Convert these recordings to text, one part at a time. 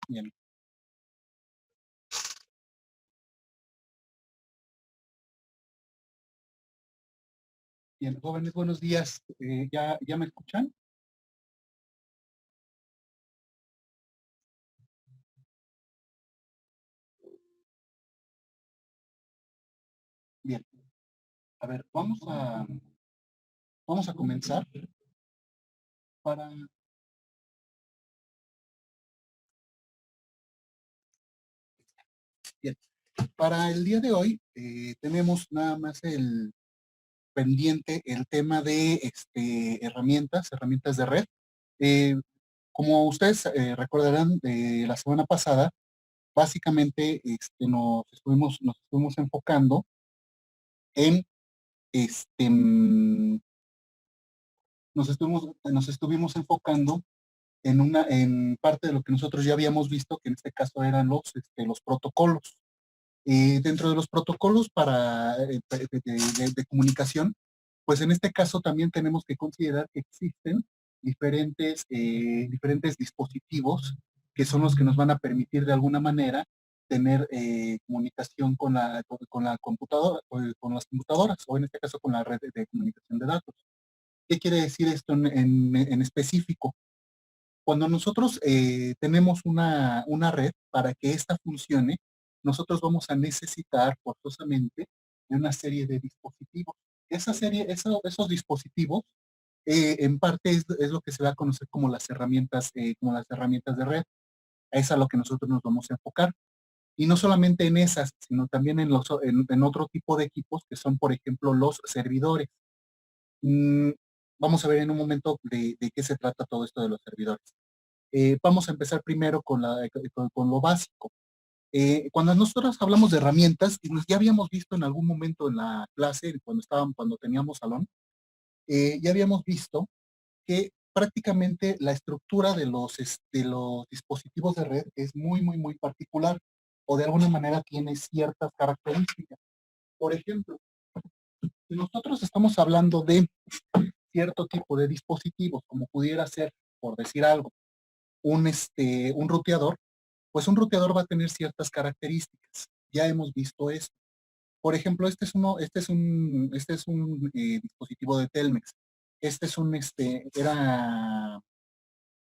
Bien. Bien, jóvenes, buenos días. ¿Ya me escuchan? Bien. A ver, vamos a comenzar para... Bien. Para el día de hoy tenemos nada más el pendiente el tema de herramientas de red. Eh, Como ustedes recordarán de la semana pasada, básicamente nos estuvimos enfocando en este, mm, nos estuvimos enfocando en parte de lo que nosotros ya habíamos visto, que en este caso eran los protocolos. Dentro de los protocolos de comunicación, pues en este caso también tenemos que considerar que existen diferentes dispositivos que son los que nos van a permitir de alguna manera tener comunicación con la computadora, con las computadoras, o en este caso con la red de comunicación de datos. ¿Qué quiere decir esto en específico? Cuando nosotros tenemos una red, para que ésta funcione, nosotros vamos a necesitar forzosamente de una serie de dispositivos. Esos dispositivos, en parte es lo que se va a conocer como las herramientas de red. Es a lo que nosotros nos vamos a enfocar. Y no solamente en esas, sino también en otro tipo de equipos que son, por ejemplo, los servidores. Mm, Vamos a ver en un momento de qué se trata todo esto de los servidores. Vamos a empezar primero con lo básico. Cuando nosotros hablamos de herramientas, y ya habíamos visto en algún momento en la clase, cuando teníamos salón, ya habíamos visto que prácticamente la estructura de los dispositivos de red es muy, muy, muy particular, o de alguna manera tiene ciertas características. Por ejemplo, si nosotros estamos hablando de cierto tipo de dispositivos, como pudiera ser, por decir algo, un ruteador, pues un ruteador va a tener ciertas características. Ya hemos visto esto. Por ejemplo, este es un dispositivo de Telmex. Este es un, este, era,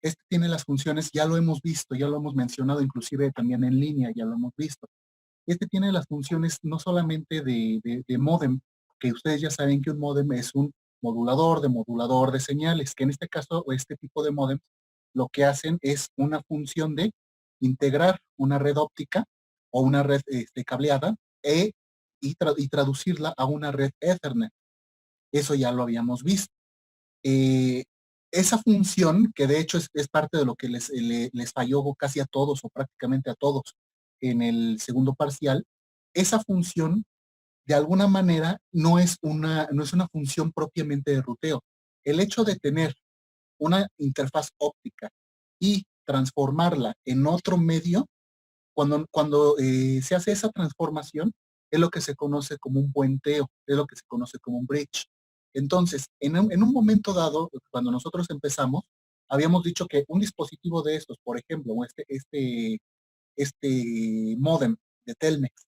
este tiene las funciones, ya lo hemos visto, ya lo hemos mencionado, inclusive también en línea, ya lo hemos visto. Este tiene las funciones no solamente de módem, que ustedes ya saben que un módem es un modulador de señales, que en este caso, este tipo de módem, lo que hacen es una función de integrar una red óptica o una red cableada y traducirla a una red Ethernet. Eso ya lo habíamos visto. Eh, Esa función, que de hecho es parte de lo que les falló casi a todos o prácticamente a todos en el segundo parcial, esa función de alguna manera no es una función propiamente de ruteo. El hecho de tener una interfaz óptica y transformarla en otro medio, cuando se hace esa transformación, es lo que se conoce como un puenteo, es lo que se conoce como un bridge. Entonces, en un momento dado, cuando nosotros empezamos, habíamos dicho que un dispositivo de estos, por ejemplo, este modem de Telmex,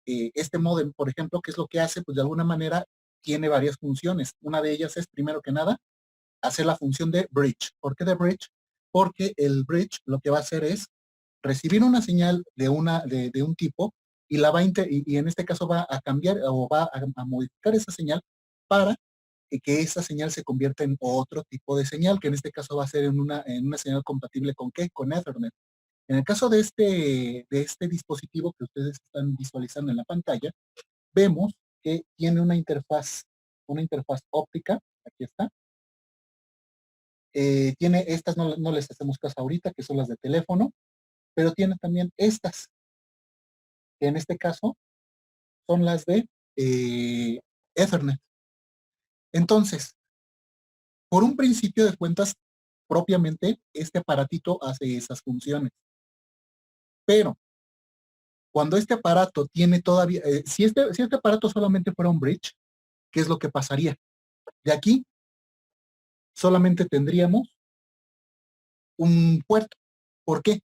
este modem, por ejemplo, ¿qué es lo que hace? Pues de alguna manera tiene varias funciones. Una de ellas es, primero que nada, hacer la función de bridge. ¿Por qué de bridge? Porque el bridge lo que va a hacer es recibir una señal de un tipo y y en este caso va a cambiar o va a modificar esa señal para que esa señal se convierta en otro tipo de señal, que en este caso va a ser en una señal compatible con ¿qué? Con Ethernet. En el caso de este dispositivo que ustedes están visualizando en la pantalla, vemos que tiene una interfaz óptica, aquí está. Tiene estas, no les hacemos caso ahorita, que son las de teléfono, pero tiene también estas, que en este caso son las de eh, Ethernet. Entonces, por un principio de cuentas, propiamente este aparatito hace esas funciones. Pero cuando este aparato tiene todavía, si este aparato solamente fuera un bridge, ¿qué es lo que pasaría? De aquí solamente tendríamos un puerto. ¿Por qué?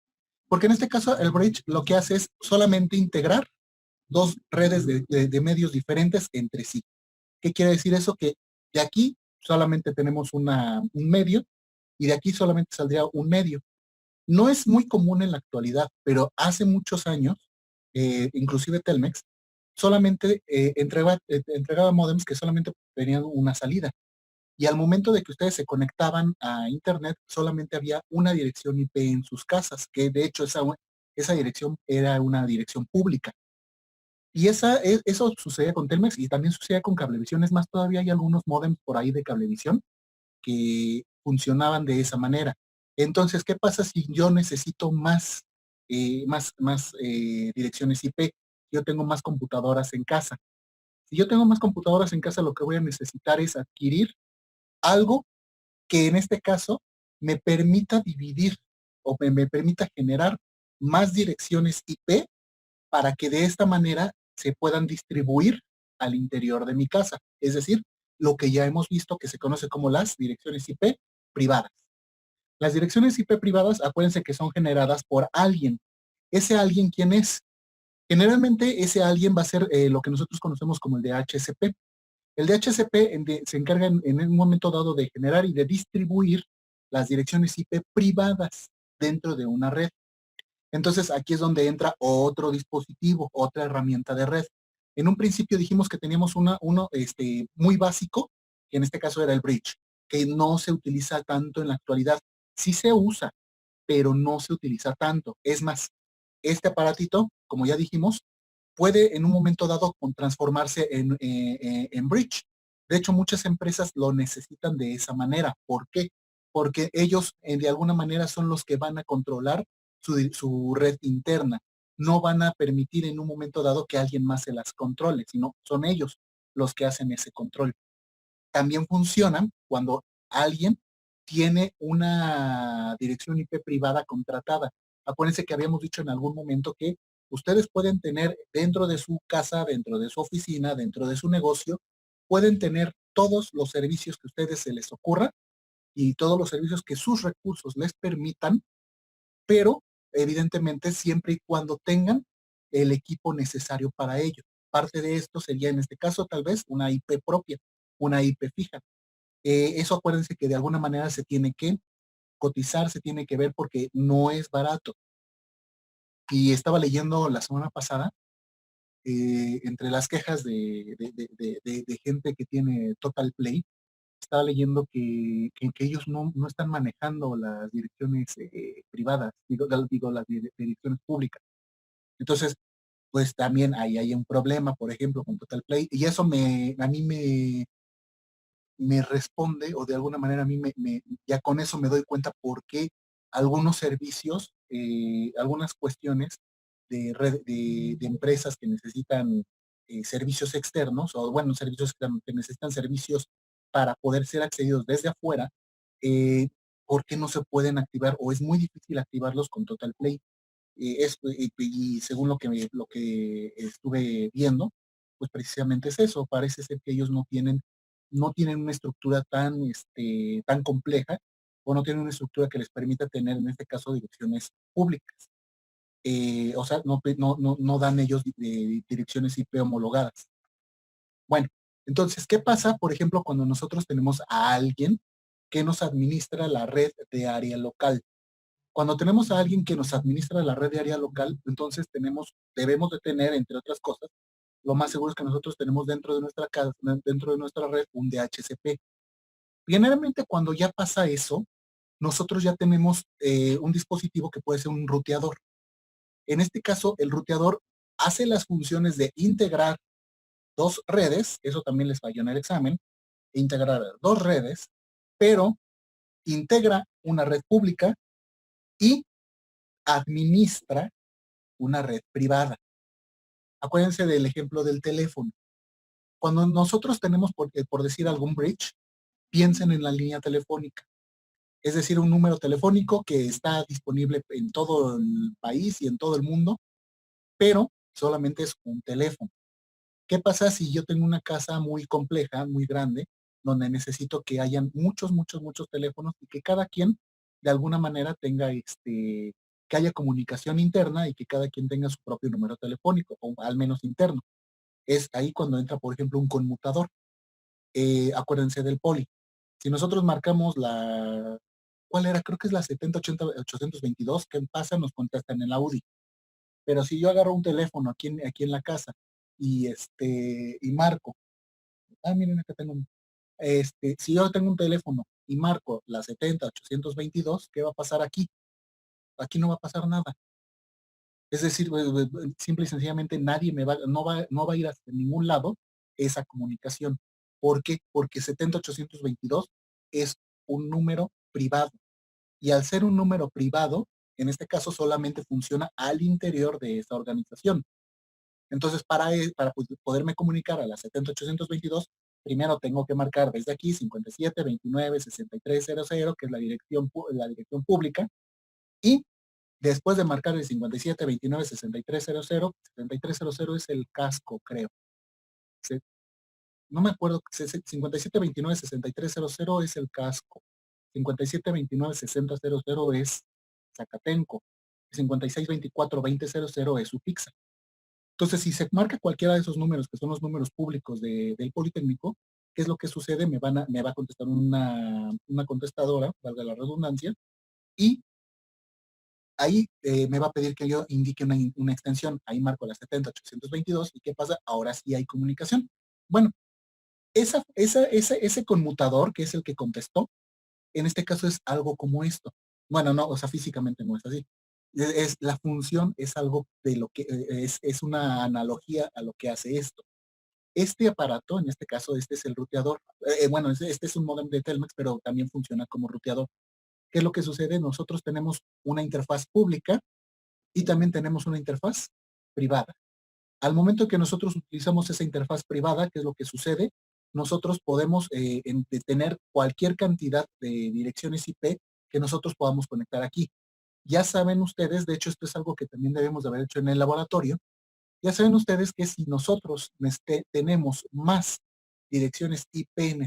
Porque en este caso el bridge lo que hace es solamente integrar dos redes de medios diferentes entre sí. ¿Qué quiere decir eso? Que de aquí solamente tenemos un medio y de aquí solamente saldría un medio. No es muy común en la actualidad, pero hace muchos años, inclusive Telmex, solamente entregaba modems que solamente tenían una salida. Y al momento de que ustedes se conectaban a Internet, solamente había una dirección IP en sus casas, que de hecho esa dirección era una dirección pública. Y eso sucedía con Telmex y también sucedía con Cablevisión. Es más, todavía hay algunos modems por ahí de Cablevisión que funcionaban de esa manera. Entonces, ¿qué pasa si yo necesito más direcciones IP? Yo tengo más computadoras en casa. Si yo tengo más computadoras en casa, lo que voy a necesitar es adquirir algo que en este caso me permita dividir o me permita generar más direcciones IP para que de esta manera se puedan distribuir al interior de mi casa. Es decir, lo que ya hemos visto que se conoce como las direcciones IP privadas. Las direcciones IP privadas, acuérdense que son generadas por alguien. Ese alguien, ¿quién es? Generalmente ese alguien va a ser lo que nosotros conocemos como el DHCP. El DHCP se encarga en un momento dado de generar y de distribuir las direcciones IP privadas dentro de una red. Entonces aquí es donde entra otro dispositivo, otra herramienta de red. En un principio dijimos que teníamos uno muy básico, que en este caso era el bridge, que no se utiliza tanto en la actualidad. Sí se usa, pero no se utiliza tanto. Es más, este aparatito, como ya dijimos, puede en un momento dado transformarse en bridge. De hecho, muchas empresas lo necesitan de esa manera. ¿Por qué? Porque ellos de alguna manera son los que van a controlar su red interna. No van a permitir en un momento dado que alguien más se las controle, sino son ellos los que hacen ese control. También funcionan cuando alguien tiene una dirección IP privada contratada. Acuérdense que habíamos dicho en algún momento que ustedes pueden tener dentro de su casa, dentro de su oficina, dentro de su negocio, pueden tener todos los servicios que a ustedes se les ocurra y todos los servicios que sus recursos les permitan, pero evidentemente siempre y cuando tengan el equipo necesario para ello. Parte de esto sería en este caso tal vez una IP propia, una IP fija. Eso acuérdense que de alguna manera se tiene que cotizar, se tiene que ver porque no es barato. Y estaba leyendo la semana pasada, entre las quejas de gente que tiene Total Play, estaba leyendo que ellos no están manejando las direcciones privadas, digo las direcciones públicas. Entonces, pues también ahí hay un problema, por ejemplo, con Total Play, y eso a mí me responde, o de alguna manera a mí ya con eso me doy cuenta por qué algunos servicios, algunas cuestiones de empresas que necesitan servicios externos, o bueno, servicios que necesitan servicios para poder ser accedidos desde afuera, eh, ¿por qué no se pueden activar o es muy difícil activarlos con Total Play? Y según lo que estuve viendo, pues precisamente es eso. Parece ser que ellos no tienen una estructura tan compleja o no tienen una estructura que les permita tener, en este caso, direcciones públicas. O sea, no dan ellos direcciones IP homologadas. Bueno, entonces, ¿qué pasa, por ejemplo, cuando nosotros tenemos a alguien que nos administra la red de área local? Cuando tenemos a alguien que nos administra la red de área local, entonces debemos de tener, entre otras cosas, lo más seguro es que nosotros tenemos dentro de nuestra casa, dentro de nuestra red, un DHCP. Generalmente cuando ya pasa eso, nosotros ya tenemos un dispositivo que puede ser un ruteador. En este caso, el ruteador hace las funciones de integrar dos redes, eso también les falló en el examen, integrar dos redes, pero integra una red pública y administra una red privada. Acuérdense del ejemplo del teléfono. Cuando nosotros tenemos, por decir algún bridge, piensen en la línea telefónica. Es decir, un número telefónico que está disponible en todo el país y en todo el mundo, pero solamente es un teléfono. ¿Qué pasa si yo tengo una casa muy compleja, muy grande, donde necesito que hayan muchos, muchos, muchos teléfonos y que cada quien de alguna manera tenga que haya comunicación interna y que cada quien tenga su propio número telefónico, o al menos interno. Es ahí cuando entra, por ejemplo, un conmutador. Acuérdense del poli. Si nosotros marcamos ¿cuál era? Creo que es la 7080-822, ¿qué pasa? Nos contestan en la UDI. Pero si yo agarro un teléfono aquí en la casa y marco, miren, acá tengo si yo tengo un teléfono y marco la 70-822, ¿qué va a pasar aquí? Aquí no va a pasar nada. Es decir, simple y sencillamente nadie no va a ir hacia ningún lado esa comunicación. ¿Por qué? Porque 70-822 es un número privado. Y al ser un número privado, en este caso solamente funciona al interior de esa organización. Entonces, para poderme comunicar a la 70-822, primero tengo que marcar desde aquí 57-29-6300, que es la dirección pública, y después de marcar el 57-29-6300, 7300 es el casco, creo. No me acuerdo, 57-29-6300 es el casco. 57-29-6000 es Zacatenco. 56-24-2000 es su pizza. Entonces, si se marca cualquiera de esos números, que son los números públicos del Politécnico, ¿qué es lo que sucede? Me va a contestar una contestadora, valga la redundancia, y ahí me va a pedir que yo indique una extensión. Ahí marco la 70-822, ¿y qué pasa? Ahora sí hay comunicación. Bueno, ese conmutador, que es el que contestó, en este caso es algo como esto. Bueno, no, o sea, físicamente no es así. La función es algo de lo que es una analogía a lo que hace esto. Este aparato, en este caso, este es el ruteador. Bueno, este es un modem de Telmex, pero también funciona como ruteador. ¿Qué es lo que sucede? Nosotros tenemos una interfaz pública y también tenemos una interfaz privada. Al momento que nosotros utilizamos esa interfaz privada, ¿qué es lo que sucede? Nosotros podemos tener cualquier cantidad de direcciones IP que nosotros podamos conectar aquí. Ya saben ustedes, de hecho esto es algo que también debemos de haber hecho en el laboratorio, ya saben ustedes que si nosotros tenemos más direcciones IP,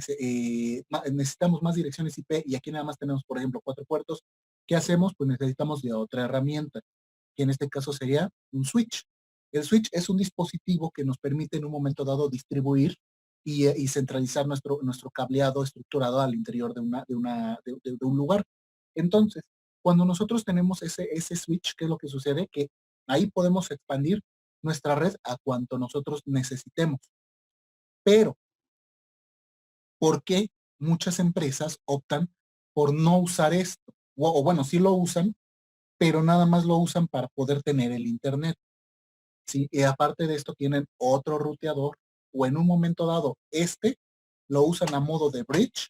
necesitamos más direcciones IP y aquí nada más tenemos, por ejemplo, 4 puertos, ¿qué hacemos? Pues necesitamos de otra herramienta, que en este caso sería un switch. El switch es un dispositivo que nos permite en un momento dado distribuir y centralizar nuestro cableado estructurado al interior de un lugar. Entonces, cuando nosotros tenemos ese switch, ¿qué es lo que sucede? Que ahí podemos expandir nuestra red a cuanto nosotros necesitemos. Pero, ¿por qué muchas empresas optan por no usar esto? O bueno, sí lo usan, pero nada más lo usan para poder tener el Internet. ¿Sí? Y aparte de esto tienen otro ruteador, o en un momento dado lo usan a modo de bridge,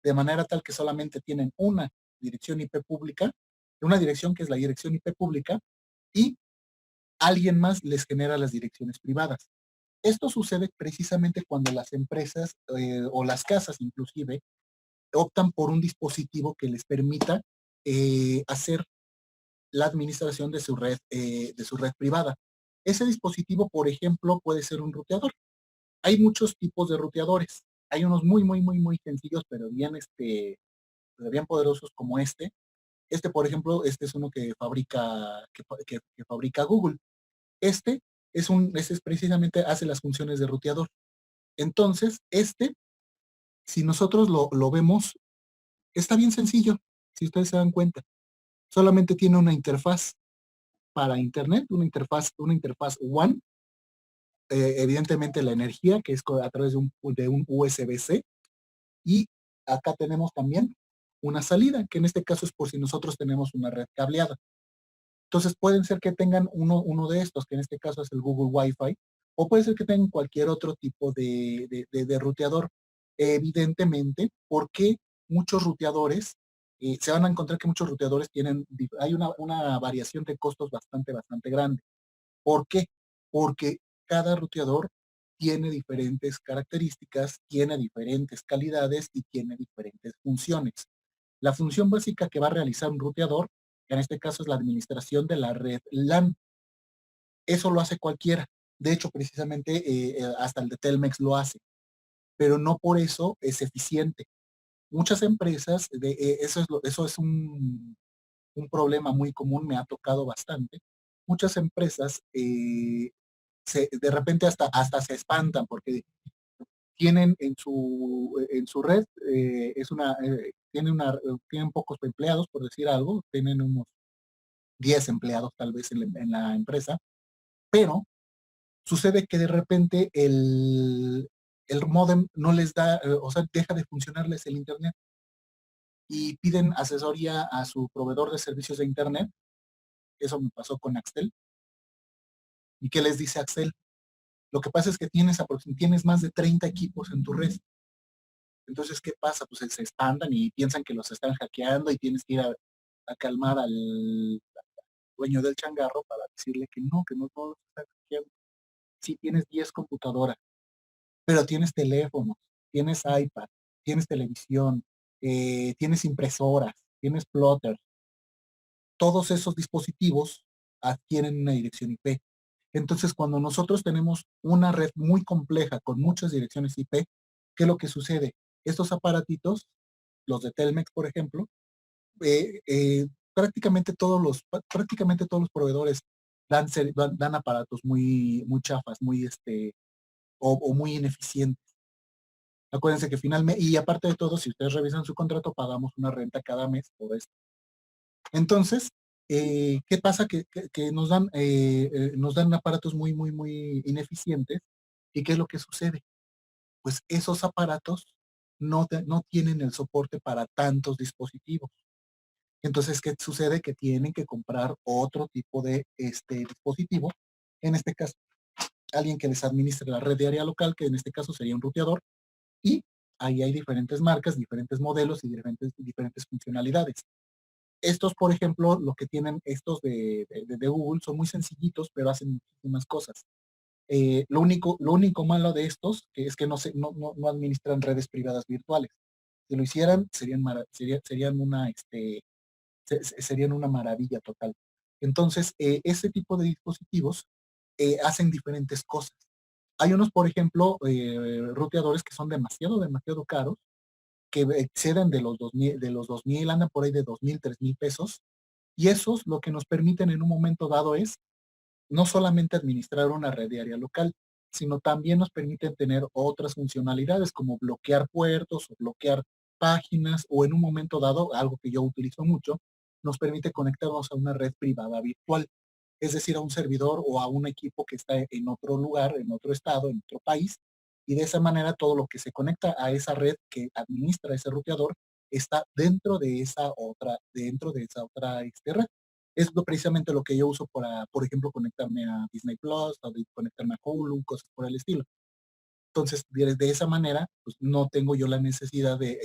de manera tal que solamente tienen una dirección IP pública, una dirección que es la dirección IP pública, y alguien más les genera las direcciones privadas. Esto sucede precisamente cuando las empresas o las casas inclusive optan por un dispositivo que les permita hacer la administración de su red privada. Ese dispositivo, por ejemplo, puede ser un ruteador. Hay muchos tipos de ruteadores. Hay unos muy, muy, muy, muy sencillos, pero bien poderosos como este. Por ejemplo, este es uno que fabrica Google. Este es precisamente hace las funciones de ruteador. Entonces, si nosotros lo vemos, está bien sencillo, si ustedes se dan cuenta. Solamente tiene una interfaz para Internet, una interfaz WAN, evidentemente la energía, que es a través de un USB-C, y acá tenemos también una salida, que en este caso es por si nosotros tenemos una red cableada. Entonces pueden ser que tengan uno de estos, que en este caso es el Google Wi-Fi, o puede ser que tengan cualquier otro tipo de ruteador. Evidentemente, porque muchos ruteadores, se van a encontrar que muchos ruteadores hay una variación de costos bastante, bastante grande. ¿Por qué? Porque cada ruteador tiene diferentes características, tiene diferentes calidades y tiene diferentes funciones. La función básica que va a realizar un ruteador, en este caso es la administración de la red LAN. Eso lo hace cualquiera. De hecho, precisamente hasta el de Telmex lo hace, pero no por eso es eficiente. Muchas empresas, eso es un problema muy común, me ha tocado bastante. Muchas empresas de repente hasta se espantan porque tienen en su red, tienen pocos empleados, por decir algo, tienen unos 10 empleados tal vez en la empresa, pero sucede que de repente el modem no les da, o sea, deja de funcionarles el Internet y piden asesoría a su proveedor de servicios de Internet. Eso me pasó con Axtel. ¿Y qué les dice Axtel? Lo que pasa es que tienes más de 30 equipos en tu red. Entonces, ¿qué pasa? Pues se espantan y piensan que los están hackeando y tienes que ir a calmar al dueño del changarro para decirle que no todos están hackeando. Sí, tienes 10 computadoras, pero tienes teléfonos, tienes iPad, tienes televisión, tienes impresoras, tienes plotter. Todos esos dispositivos adquieren una dirección IP. Entonces, cuando nosotros tenemos una red muy compleja con muchas direcciones IP, ¿qué es lo que sucede? Estos aparatitos, los de Telmex, por ejemplo, prácticamente todos los proveedores dan aparatos muy chafas, o muy ineficientes. Acuérdense que finalmente, y aparte de todo, si ustedes revisan su contrato, pagamos una renta cada mes por esto. Entonces, ¿qué pasa? Que nos dan aparatos muy ineficientes. ¿Y qué es lo que sucede? Pues esos aparatos no tienen el soporte para tantos dispositivos. Entonces, ¿qué sucede? Que tienen que comprar otro tipo de dispositivo. En este caso, alguien que les administre la red de área local, que en este caso sería un ruteador, y ahí hay diferentes marcas, diferentes modelos y diferentes funcionalidades. Estos, por ejemplo, lo que tienen estos de Google son muy sencillitos, pero hacen muchísimas cosas. Lo único malo de estos es que no administran redes privadas virtuales. Si lo hicieran, serían una maravilla total. Entonces, ese tipo de dispositivos hacen diferentes cosas. Hay unos, por ejemplo, ruteadores que son demasiado caros, que exceden de los 2,000, andan por ahí de 2,000, 3,000 pesos, y esos lo que nos permiten en un momento dado es no solamente administrar una red de área local, sino también nos permiten tener otras funcionalidades como bloquear puertos o bloquear páginas, o en un momento dado, algo que yo utilizo mucho, nos permite conectarnos a una red privada virtual, es decir, a un servidor o a un equipo que está en otro lugar, en otro estado, en otro país, y de esa manera todo lo que se conecta a esa red que administra ese ruteador está dentro de esa otra red. Es precisamente lo que yo uso para, por ejemplo, conectarme a Disney Plus, o conectarme a Hulu, cosas por el estilo. Entonces, de esa manera, pues no tengo yo la necesidad de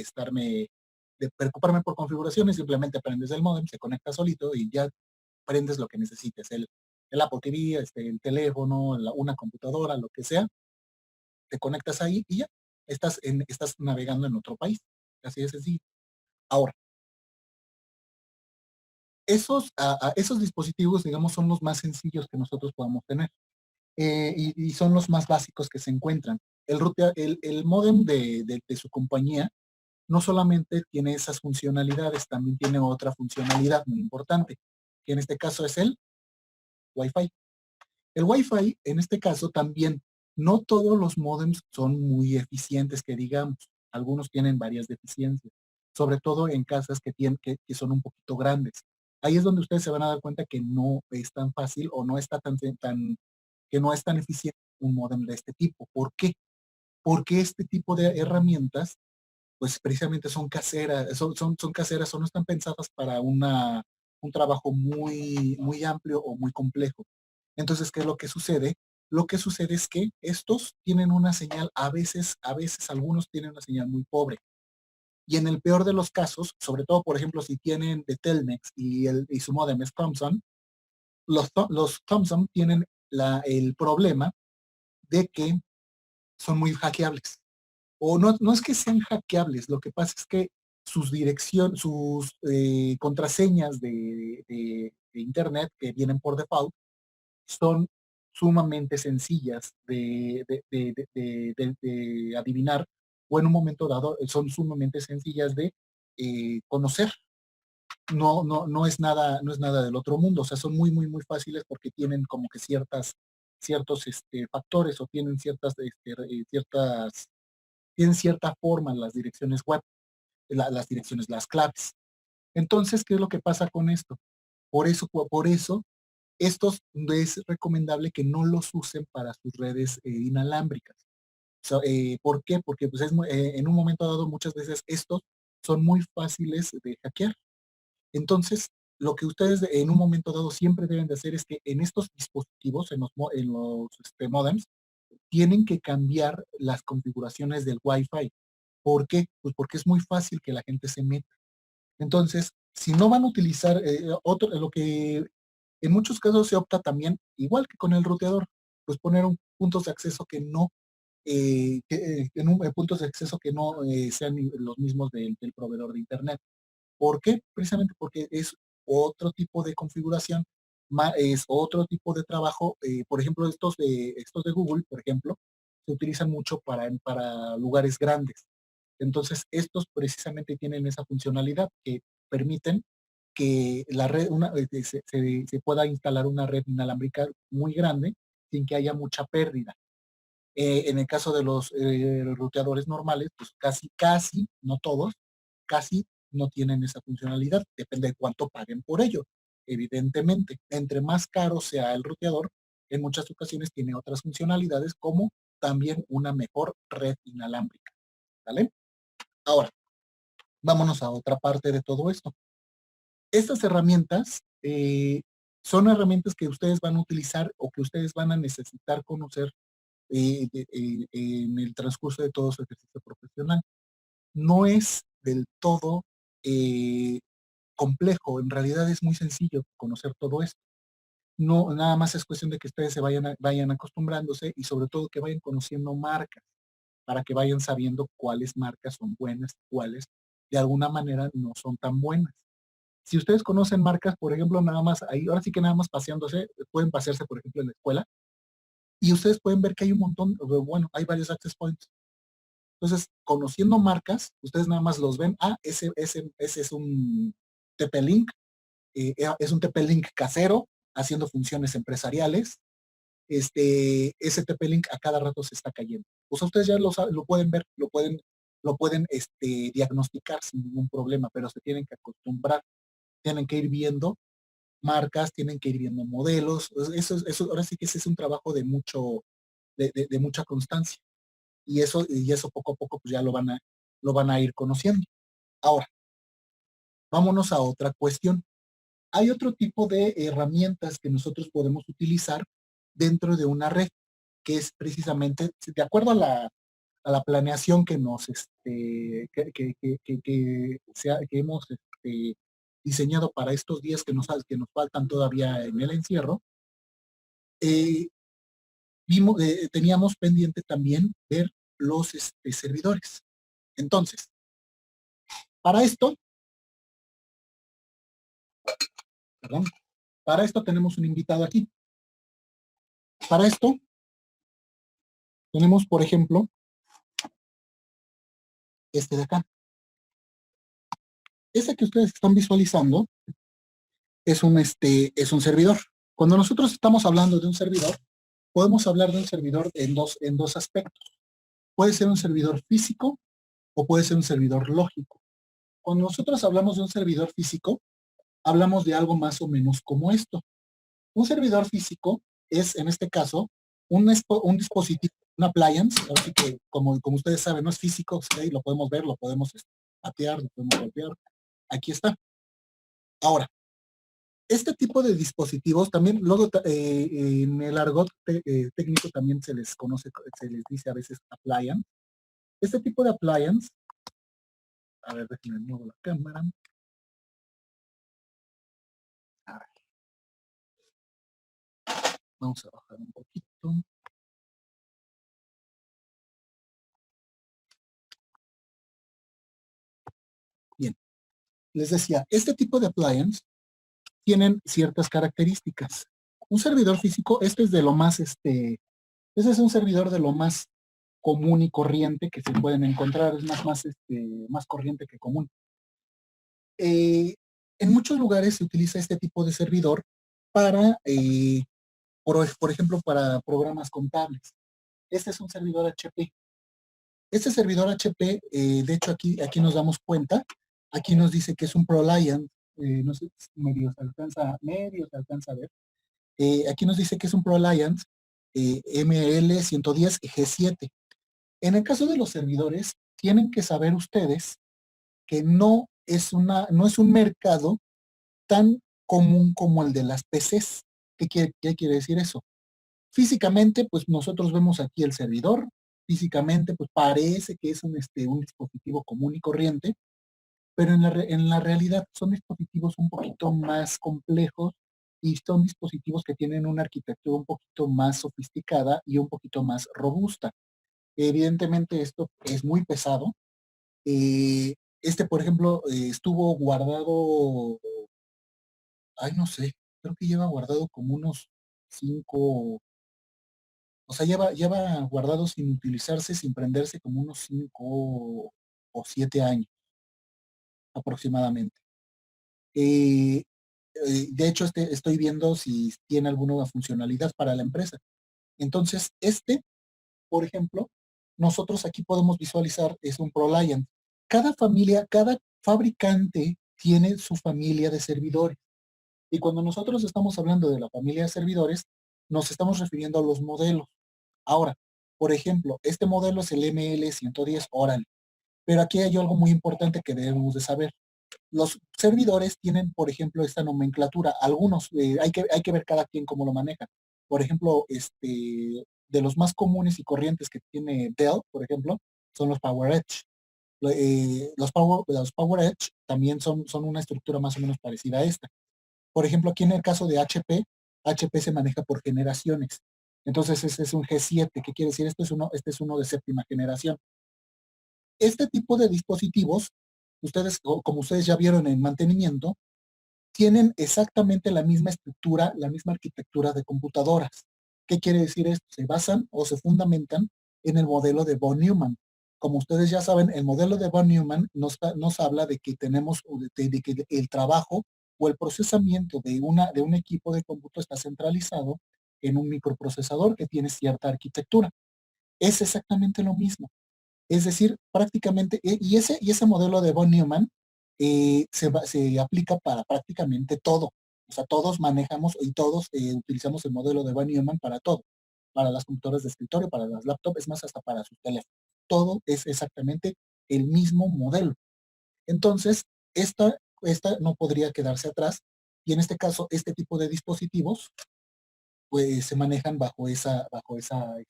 preocuparme por configuraciones, simplemente prendes el modem, se conecta solito y ya prendes lo que necesites, el Apple TV, el teléfono, una computadora, lo que sea, te conectas ahí y ya, estás navegando en otro país. Así de sencillo. Ahora, esos dispositivos, digamos, son los más sencillos que nosotros podamos tener, y son los más básicos que se encuentran. El módem de su compañía no solamente tiene esas funcionalidades, también tiene otra funcionalidad muy importante, que en este caso es el Wi-Fi. El Wi-Fi, en este caso, también no todos los módems son muy eficientes, que digamos. Algunos tienen varias deficiencias, sobre todo en casas que son un poquito grandes. Ahí es donde ustedes se van a dar cuenta que no es tan fácil o no está que no es tan eficiente un módem de este tipo. ¿Por qué? Porque este tipo de herramientas pues precisamente son caseras, son caseras o no están pensadas para un trabajo muy amplio o muy complejo. Entonces, ¿qué es lo que sucede? Lo que sucede es que estos tienen una señal, a veces algunos tienen una señal muy pobre. Y en el peor de los casos, sobre todo, por ejemplo, si tienen de Telmex y su modem es Thomson, los Thomson tienen el problema de que son muy hackeables. O no es que sean hackeables, lo que pasa es que sus contraseñas de Internet que vienen por default son sumamente sencillas de adivinar, o en un momento dado son sumamente sencillas de conocer. no es nada del otro mundo. O sea, son muy, muy, muy fáciles porque tienen como que ciertos factores o tienen tienen cierta forma las direcciones web, las direcciones, las claves. Entonces, ¿qué es lo que pasa con esto? Por eso, estos es recomendable que no los usen para sus redes inalámbricas. ¿Por qué? Porque pues, en un momento dado muchas veces estos son muy fáciles de hackear. Entonces, lo que ustedes en un momento dado siempre deben de hacer es que en estos dispositivos, en los modems, tienen que cambiar las configuraciones del Wi-Fi. ¿Por qué? Pues porque es muy fácil que la gente se meta. Entonces, si no van a utilizar lo que en muchos casos se opta también, igual que con el ruteador, pues poner puntos de acceso que no, puntos de acceso que no sean los mismos del proveedor de Internet. ¿Por qué? Precisamente porque es otro tipo de configuración, es otro tipo de trabajo. Por ejemplo, estos de Google, por ejemplo, se utilizan mucho para lugares grandes. Entonces, estos precisamente tienen esa funcionalidad que permiten que la red, se pueda instalar una red inalámbrica muy grande sin que haya mucha pérdida. En el caso de los ruteadores normales, pues casi, no todos, casi no tienen esa funcionalidad. Depende de cuánto paguen por ello. Evidentemente, entre más caro sea el ruteador, en muchas ocasiones tiene otras funcionalidades como también una mejor red inalámbrica. ¿Vale? Ahora, vámonos a otra parte de todo esto. Estas herramientas son herramientas que ustedes van a utilizar o que ustedes van a necesitar conocer en el transcurso de todo su ejercicio profesional. No es del todo complejo, en realidad es muy sencillo conocer todo esto. No, nada más es cuestión de que ustedes vayan acostumbrándose y sobre todo que vayan conociendo marcas para que vayan sabiendo cuáles marcas son buenas, cuáles de alguna manera no son tan buenas. Si ustedes conocen marcas, por ejemplo, nada más ahí, ahora sí que nada más paseándose, pueden pasearse, por ejemplo, en la escuela, y ustedes pueden ver que hay un montón, bueno, hay varios access points. Entonces, conociendo marcas, ustedes nada más los ven, ese es un TP-Link, es un TP-Link casero, haciendo funciones empresariales. Ese TP-Link a cada rato se está cayendo. Pues ustedes ya lo pueden ver, lo pueden diagnosticar sin ningún problema, pero se tienen que acostumbrar, tienen que ir viendo marcas, tienen que ir viendo modelos. Eso ahora sí que ese es un trabajo de mucha constancia. Y eso poco a poco pues ya lo van a ir conociendo. Ahora, vámonos a otra cuestión. Hay otro tipo de herramientas que nosotros podemos utilizar dentro de una red, que es precisamente, de acuerdo a la planeación que que hemos diseñado para estos días que que nos faltan todavía en el encierro, teníamos pendiente también ver los servidores. Entonces, para esto, perdón, para esto tenemos un invitado aquí. Para esto, tenemos, por ejemplo, este de acá. Este que ustedes están visualizando es es un servidor. Cuando nosotros estamos hablando de un servidor, podemos hablar de un servidor en dos aspectos. Puede ser un servidor físico o puede ser un servidor lógico. Cuando nosotros hablamos de un servidor físico, hablamos de algo más o menos como esto. Un servidor físico es, en este caso, un dispositivo, un appliance, así que como ustedes saben, no es físico, ¿sí? Lo podemos ver, lo podemos patear, lo podemos golpear. Aquí está. Ahora, este tipo de dispositivos también, luego en el argot técnico también se les conoce, se les dice a veces appliance. Este tipo de appliance, a ver, déjenme muevo la cámara. A ver. Vamos a bajar un poquito. Bien, les decía, este tipo de appliance tienen ciertas características. Un servidor físico, este es de lo más, ese es un servidor de lo más común y corriente que se pueden encontrar, es más corriente que común. En muchos lugares se utiliza este tipo de servidor para, por ejemplo, para programas contables. Este es un servidor HP. Este servidor HP, de hecho, aquí nos damos cuenta, aquí nos dice que es un ProLiant, no sé si medio se alcanza a ver. Aquí nos dice que es un ProLiant ML110 G7. En el caso de los servidores, tienen que saber ustedes que no es un mercado tan común como el de las PCs. ¿Qué quiere decir eso? Físicamente, pues nosotros vemos aquí el servidor. Físicamente, pues parece que es un dispositivo común y corriente, pero en la realidad son dispositivos un poquito más complejos y son dispositivos que tienen una arquitectura un poquito más sofisticada y un poquito más robusta. Evidentemente esto es muy pesado. Por ejemplo, estuvo guardado, ay, no sé, creo que lleva guardado como unos 5, o sea, lleva guardado sin utilizarse, sin prenderse como unos 5 o 7 años aproximadamente. Eh, de hecho, estoy viendo si tiene alguna funcionalidad para la empresa. Entonces, por ejemplo, nosotros aquí podemos visualizar, es un ProLiant. Cada familia, cada fabricante tiene su familia de servidores. Y cuando nosotros estamos hablando de la familia de servidores, nos estamos refiriendo a los modelos. Ahora, por ejemplo, este modelo es el ML110 Oral, pero aquí hay algo muy importante que debemos de saber. Los servidores tienen, por ejemplo, esta nomenclatura. Algunos, hay que ver cada quien cómo lo maneja. Por ejemplo, de los más comunes y corrientes que tiene Dell, por ejemplo, son los PowerEdge. Los PowerEdge también son una estructura más o menos parecida a esta. Por ejemplo, aquí en el caso de HP se maneja por generaciones. Entonces, ese es un G7. ¿Qué quiere decir? Este es uno de séptima generación. Este tipo de dispositivos, como ustedes ya vieron en mantenimiento, tienen exactamente la misma estructura, la misma arquitectura de computadoras. ¿Qué quiere decir esto? Se basan o se fundamentan en el modelo de von Neumann. Como ustedes ya saben, el modelo de von Neumann nos habla de que tenemos, de que el trabajo o el procesamiento de un equipo de cómputo está centralizado en un microprocesador que tiene cierta arquitectura. Es exactamente lo mismo. Es decir, prácticamente, y ese modelo de von Neumann se aplica para prácticamente todo. O sea, todos manejamos y todos utilizamos el modelo de von Neumann para todo. Para las computadoras de escritorio, para las laptops, es más, hasta para sus teléfonos. Todo es exactamente el mismo modelo. Entonces, esta no podría quedarse atrás. Y en este caso, este tipo de dispositivos pues se manejan bajo esa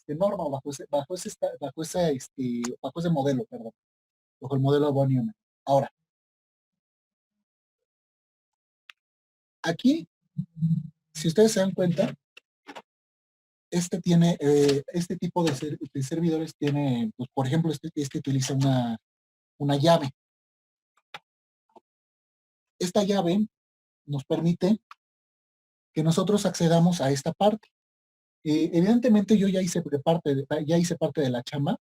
norma, bajo ese modelo, perdón, bajo el modelo von Neumann. Ahora, aquí, si ustedes se dan cuenta, este tipo de servidores tiene, pues, por ejemplo, este utiliza una llave. Esta llave nos permite que nosotros accedamos a esta parte. Evidentemente yo ya hice parte de la chamba,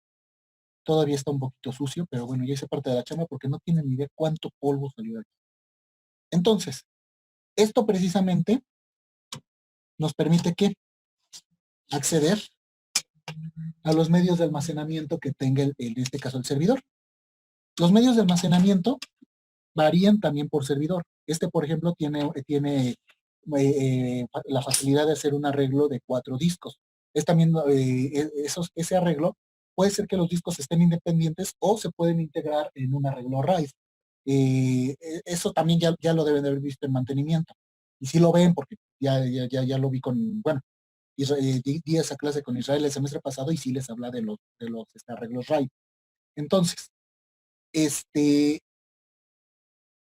todavía está un poquito sucio, pero bueno, ya hice parte de la chamba porque no tienen ni idea cuánto polvo salió de aquí. Entonces, esto precisamente nos permite que acceder a los medios de almacenamiento que tenga en este caso el servidor. Los medios de almacenamiento varían también por servidor. Por ejemplo, tiene la facilidad de hacer un arreglo de 4 discos. Es también ese arreglo puede ser que los discos estén independientes o se pueden integrar en un arreglo RAID. Eso también ya lo deben de haber visto en mantenimiento. Y si lo ven, porque ya lo vi bueno, di esa clase con Israel el semestre pasado y sí les habla de los arreglos RAID. Entonces, este,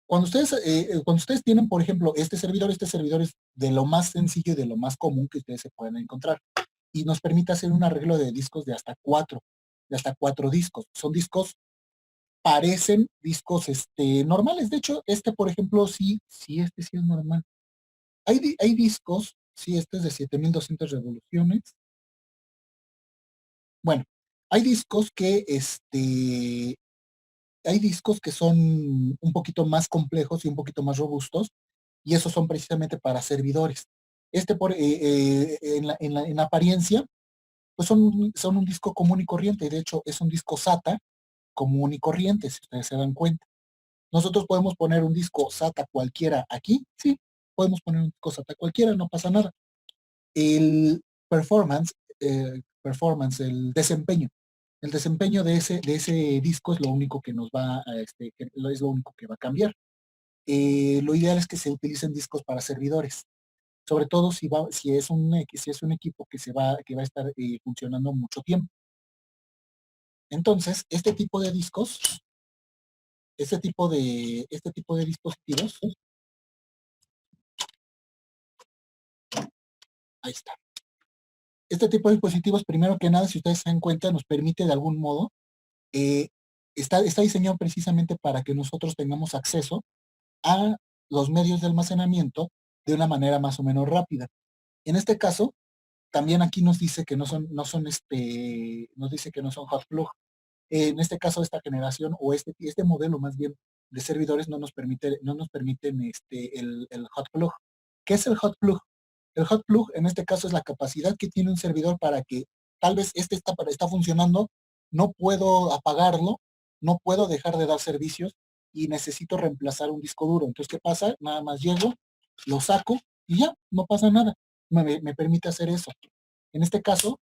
cuando ustedes tienen, por ejemplo, este servidor es de lo más sencillo y de lo más común que ustedes se pueden encontrar. Y nos permite hacer un arreglo de discos de hasta cuatro discos. Son discos, parecen discos normales. De hecho, por ejemplo, sí es normal. Hay discos, sí, este es de 7200 revoluciones. Bueno, hay discos que hay discos que son un poquito más complejos y un poquito más robustos, y esos son precisamente para servidores. En la apariencia, pues son un disco común y corriente. De hecho, es un disco SATA común y corriente, si ustedes se dan cuenta. Nosotros podemos poner un disco SATA cualquiera aquí, sí, podemos poner un disco SATA cualquiera, no pasa nada. El performance, el desempeño de ese disco es lo único que nos va a, es lo único que va a cambiar. Lo ideal es que se utilicen discos para servidores, sobre todo si es un equipo que va a estar funcionando mucho tiempo. Entonces, este tipo de dispositivos, ahí está. Este tipo de dispositivos, primero que nada, si ustedes se dan cuenta, nos permite de algún modo, eh, está diseñado precisamente para que nosotros tengamos acceso a los medios de almacenamiento de una manera más o menos rápida. En este caso, también aquí nos dice que nos dice que no son hot plug. En este caso, esta generación o este modelo más bien de servidores no nos permiten el hot plug. ¿Qué es el hot plug? El hot plug en este caso es la capacidad que tiene un servidor para que tal vez está funcionando, no puedo apagarlo, no puedo dejar de dar servicios y necesito reemplazar un disco duro. Entonces, ¿qué pasa? Nada más llego, lo saco y ya, no pasa nada. Me permite hacer eso. En este caso,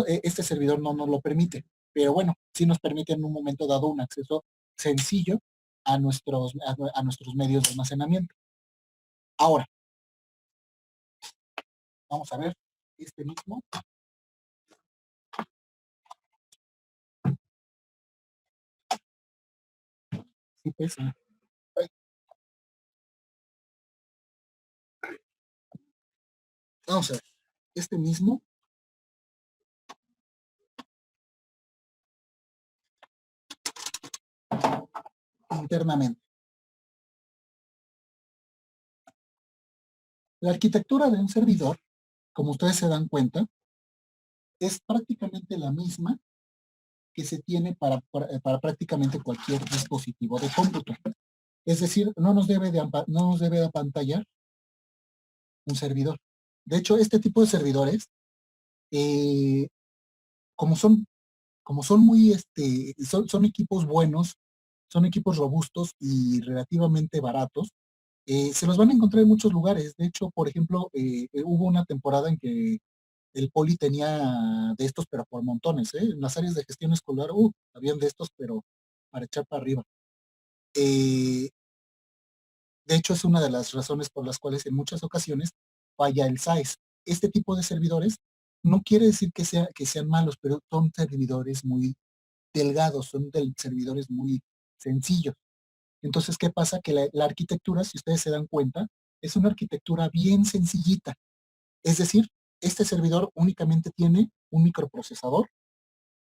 este servidor no nos lo permite, pero bueno, sí nos permite en un momento dado un acceso sencillo a nuestros medios de almacenamiento. Ahora, vamos a ver este mismo. Sí pesa. Vamos a ver, este mismo internamente. La arquitectura de un servidor, como ustedes se dan cuenta, es prácticamente la misma que se tiene para prácticamente cualquier dispositivo de cómputo. Es decir, no nos debe de apantallar un servidor. De hecho, este tipo de servidores, eh, como son, como son muy, son equipos buenos, son equipos robustos y relativamente baratos, se los van a encontrar en muchos lugares. De hecho, por ejemplo, hubo una temporada en que el Poli tenía de estos, pero por montones, ¿eh? En las áreas de gestión escolar, habían de estos, pero para echar para arriba. Eh, de hecho, es una de las razones por las cuales en muchas ocasiones falla el SAES. Este tipo de servidores no quiere decir que sean malos, pero son servidores muy delgados, son servidores muy sencillos. Entonces, ¿qué pasa? Que la arquitectura, si ustedes se dan cuenta, es una arquitectura bien sencillita. Es decir, este servidor únicamente tiene un microprocesador,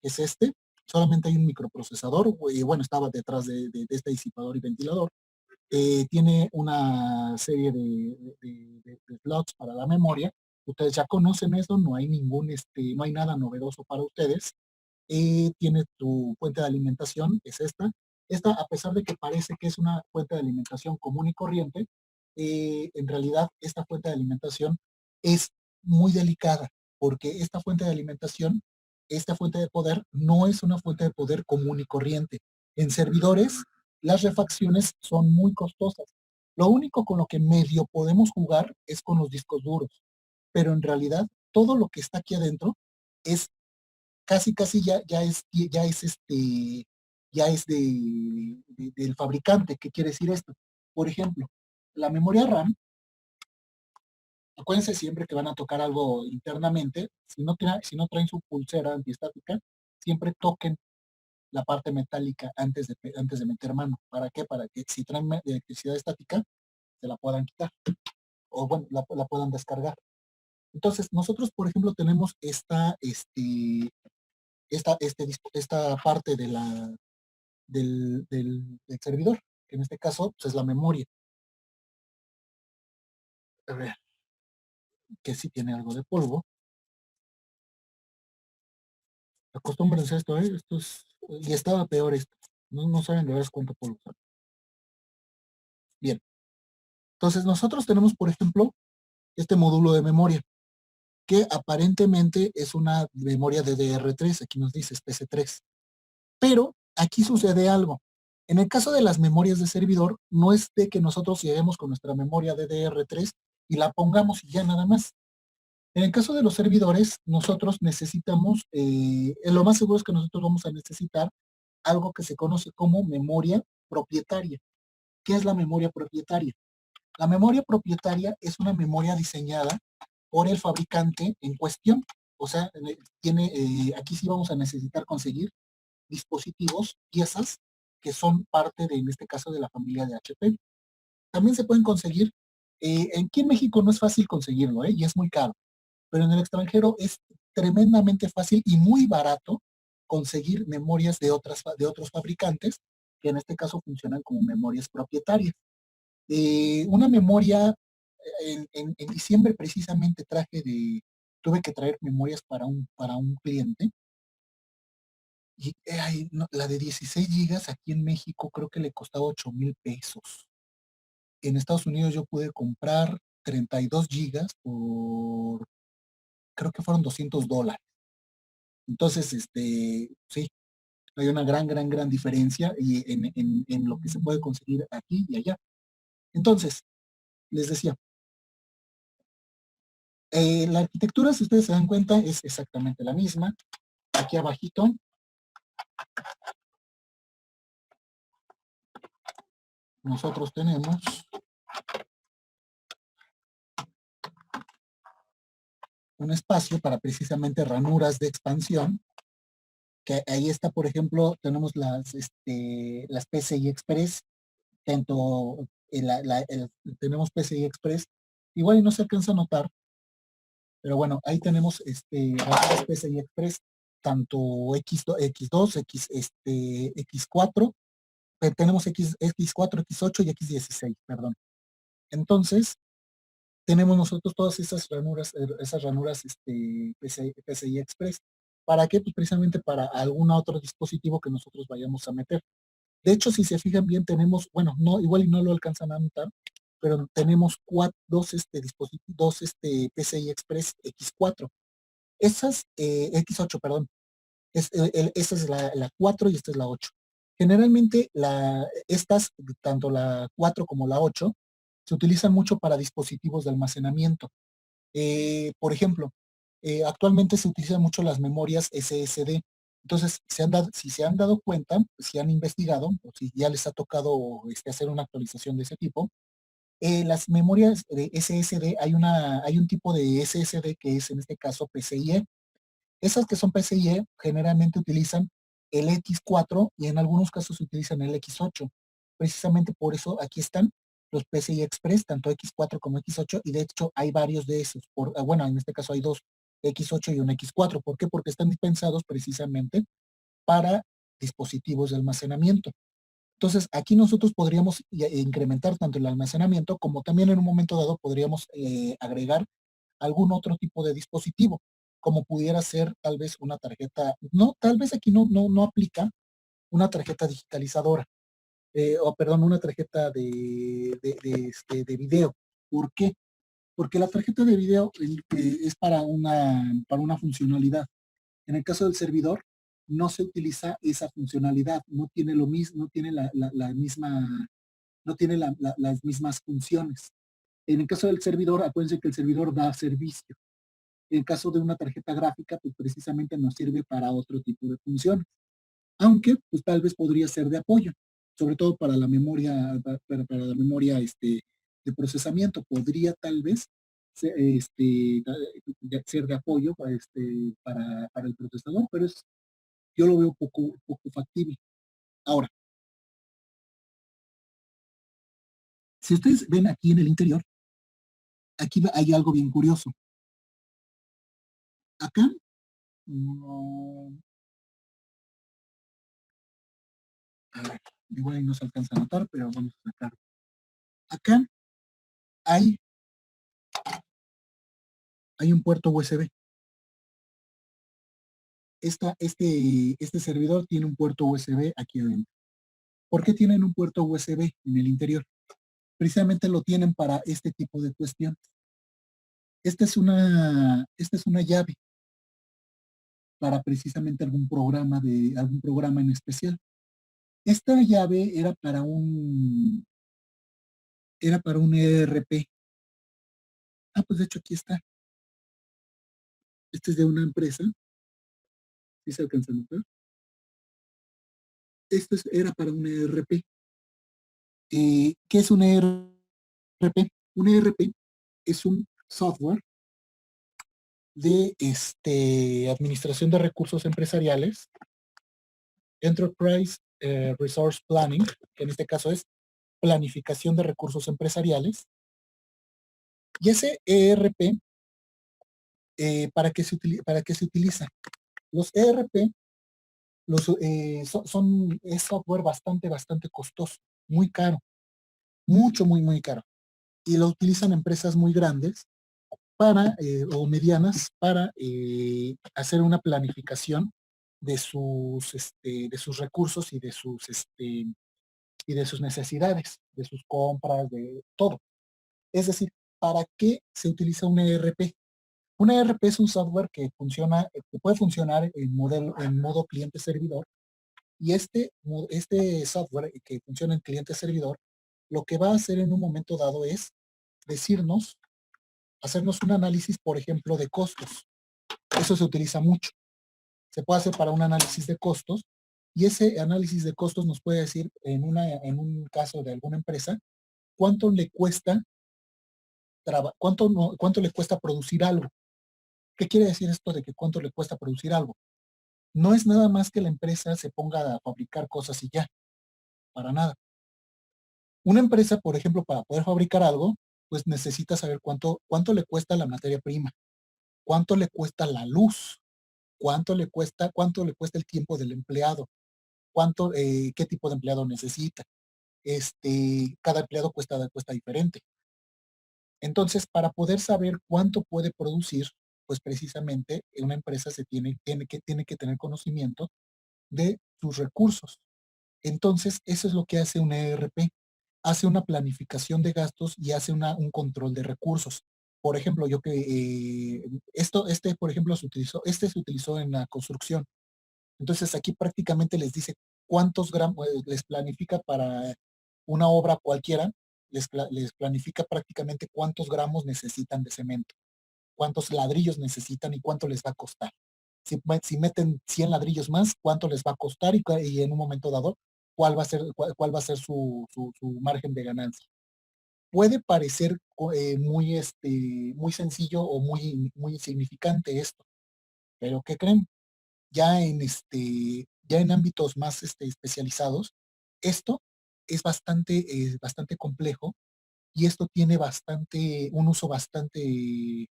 que es solamente hay un microprocesador, y bueno, estaba detrás de este disipador y ventilador. Tiene una serie de slots para la memoria. Ustedes ya conocen eso, no hay nada novedoso para ustedes. Tiene tu fuente de alimentación, es esta. Esta, a pesar de que parece que es una fuente de alimentación común y corriente, en realidad esta fuente de alimentación es muy delicada, porque esta fuente de poder no es una fuente de poder común y corriente. En servidores, las refacciones son muy costosas. Lo único con lo que medio podemos jugar es con los discos duros, pero en realidad todo lo que está aquí adentro es casi ya es del fabricante. ¿Qué quiere decir esto? Por ejemplo, la memoria RAM, acuérdense siempre que van a tocar algo internamente, si no traen su pulsera antiestática, siempre toquen la parte metálica antes de meter mano. ¿Para qué? Para que si traen electricidad estática, se la puedan quitar o bueno, la puedan descargar. Entonces, nosotros, por ejemplo, tenemos esta parte del servidor, que en este caso pues, es la memoria. A ver, que sí tiene algo de polvo. Acostúmbrense a esto, ¿eh? Y estaba peor esto. No saben de veras cuánto polvo saben. Bien, entonces nosotros tenemos, por ejemplo, este módulo de memoria, que aparentemente es una memoria DDR3, aquí nos dice PC3. Pero aquí sucede algo. En el caso de las memorias de servidor, no es de que nosotros lleguemos con nuestra memoria DDR3 y la pongamos y ya nada más. En el caso de los servidores, nosotros necesitamos, lo más seguro es que nosotros vamos a necesitar algo que se conoce como memoria propietaria. ¿Qué es la memoria propietaria? La memoria propietaria es una memoria diseñada por el fabricante en cuestión. O sea, aquí sí vamos a necesitar conseguir dispositivos, piezas que son parte de, en este caso, de la familia de HP. También se pueden conseguir, aquí en México no es fácil conseguirlo, y es muy caro, pero en el extranjero es tremendamente fácil y muy barato conseguir memorias de otros fabricantes, que en este caso funcionan como memorias propietarias. Una memoria, en diciembre precisamente tuve que traer memorias para un cliente, y no, la de 16 gigas aquí en México creo que le costaba 8,000 pesos. En Estados Unidos yo pude comprar 32 gigas por, creo que fueron $200. Entonces, sí, hay una gran diferencia en lo que se puede conseguir aquí y allá. Entonces, les decía, la arquitectura, si ustedes se dan cuenta, es exactamente la misma. Aquí abajito nosotros tenemos un espacio para precisamente ranuras de expansión, que ahí está, por ejemplo, tenemos las PCI Express, tanto tenemos PCI Express, igual y no se alcanza a notar, pero bueno, ahí tenemos ranuras PCI Express, tanto X2, X4, tenemos X4, X8 y X16, perdón. Entonces, tenemos nosotros todas esas ranuras PCI Express. ¿Para qué? Pues precisamente para algún otro dispositivo que nosotros vayamos a meter. De hecho, si se fijan bien, tenemos, bueno, no, igual y no lo alcanzan a notar, pero tenemos dos dispositivos, dos PCI Express X4. Esas, X8, perdón. Esta es la 4 y esta es la 8. Generalmente tanto la 4 como la 8, se utilizan mucho para dispositivos de almacenamiento. Por ejemplo, actualmente se utilizan mucho las memorias SSD. Entonces, si se han dado cuenta, si han investigado, o si ya les ha tocado hacer una actualización de ese tipo, las memorias de SSD, hay un tipo de SSD que es en este caso PCIe. Esas que son PCIe generalmente utilizan el X4 y en algunos casos utilizan el X8. Precisamente por eso aquí están los PCI Express, tanto X4 como X8, y de hecho hay varios de esos. Bueno, en este caso hay dos, X8 y un X4. ¿Por qué? Porque están pensados precisamente para dispositivos de almacenamiento. Entonces, aquí nosotros podríamos incrementar tanto el almacenamiento como también en un momento dado podríamos agregar algún otro tipo de dispositivo, como pudiera ser tal vez una tarjeta, no, tal vez aquí no aplica una tarjeta digitalizadora, o perdón, una tarjeta de video. ¿Por qué? Porque la tarjeta de video es para una funcionalidad. En el caso del servidor, no se utiliza esa funcionalidad, no tiene lo mismo, no tiene la misma, no tiene las mismas funciones. En el caso del servidor, acuérdense que el servidor da servicio. En el caso de una tarjeta gráfica, pues precisamente nos sirve para otro tipo de funciones. Aunque, pues tal vez podría ser de apoyo, sobre todo para la memoria, para la memoria de procesamiento. Podría tal vez ser de apoyo para el procesador, pero yo lo veo poco factible. Ahora, si ustedes ven aquí en el interior, aquí hay algo bien curioso. Acá, no, a ver, igual ahí no se alcanza a notar, pero vamos a sacar. Acá hay, hay un puerto USB. Este servidor tiene un puerto USB aquí adentro. ¿Por qué tienen un puerto USB en el interior? Precisamente lo tienen para este tipo de cuestiones. Esta es una llave para precisamente algún programa en especial. Esta llave era para un ERP. Ah, pues de hecho aquí está. Este es de una empresa. ¿Sí se alcanza a notar? Era para un ERP. ¿Qué es un ERP? Un ERP es un software de administración de recursos empresariales, Enterprise Resource Planning, que en este caso es planificación de recursos empresariales. Y ese ERP, ¿para qué se utiliza? Los ERP es software bastante costoso, muy caro, muy caro. Y lo utilizan empresas muy grandes o medianas para hacer una planificación de sus recursos y de sus necesidades, de sus compras, de todo. Es decir, ¿para qué se utiliza un ERP? Un ERP es un software que puede funcionar en modo cliente-servidor, y este software que funciona en cliente-servidor, lo que va a hacer en un momento dado es decirnos, hacernos un análisis, por ejemplo, de costos. Eso se utiliza mucho. Se puede hacer para un análisis de costos, y ese análisis de costos nos puede decir, en un caso de alguna empresa, cuánto le cuesta cuánto le cuesta producir algo. ¿Qué quiere decir esto de que cuánto le cuesta producir algo? No es nada más que la empresa se ponga a fabricar cosas y ya, para nada. Una empresa, por ejemplo, para poder fabricar algo, pues necesita saber cuánto le cuesta la materia prima, cuánto le cuesta la luz, cuánto le cuesta el tiempo del empleado, qué tipo de empleado necesita. Cada empleado cuesta diferente. Entonces, para poder saber cuánto puede producir, pues precisamente una empresa tiene que tener conocimiento de sus recursos. Entonces, eso es lo que hace un ERP. Hace una planificación de gastos y hace un control de recursos. Por ejemplo, por ejemplo, se utilizó en la construcción. Entonces, aquí prácticamente les dice cuántos gramos, les planifica para una obra cualquiera, les planifica prácticamente cuántos gramos necesitan de cemento, cuántos ladrillos necesitan y cuánto les va a costar. Si meten 100 ladrillos más, cuánto les va a costar, y en un momento dado, cuál va a ser su margen de ganancia. Puede parecer muy sencillo o muy insignificante esto, pero ¿qué creen? Ya en ámbitos más especializados, esto es bastante complejo, y esto tiene un uso bastante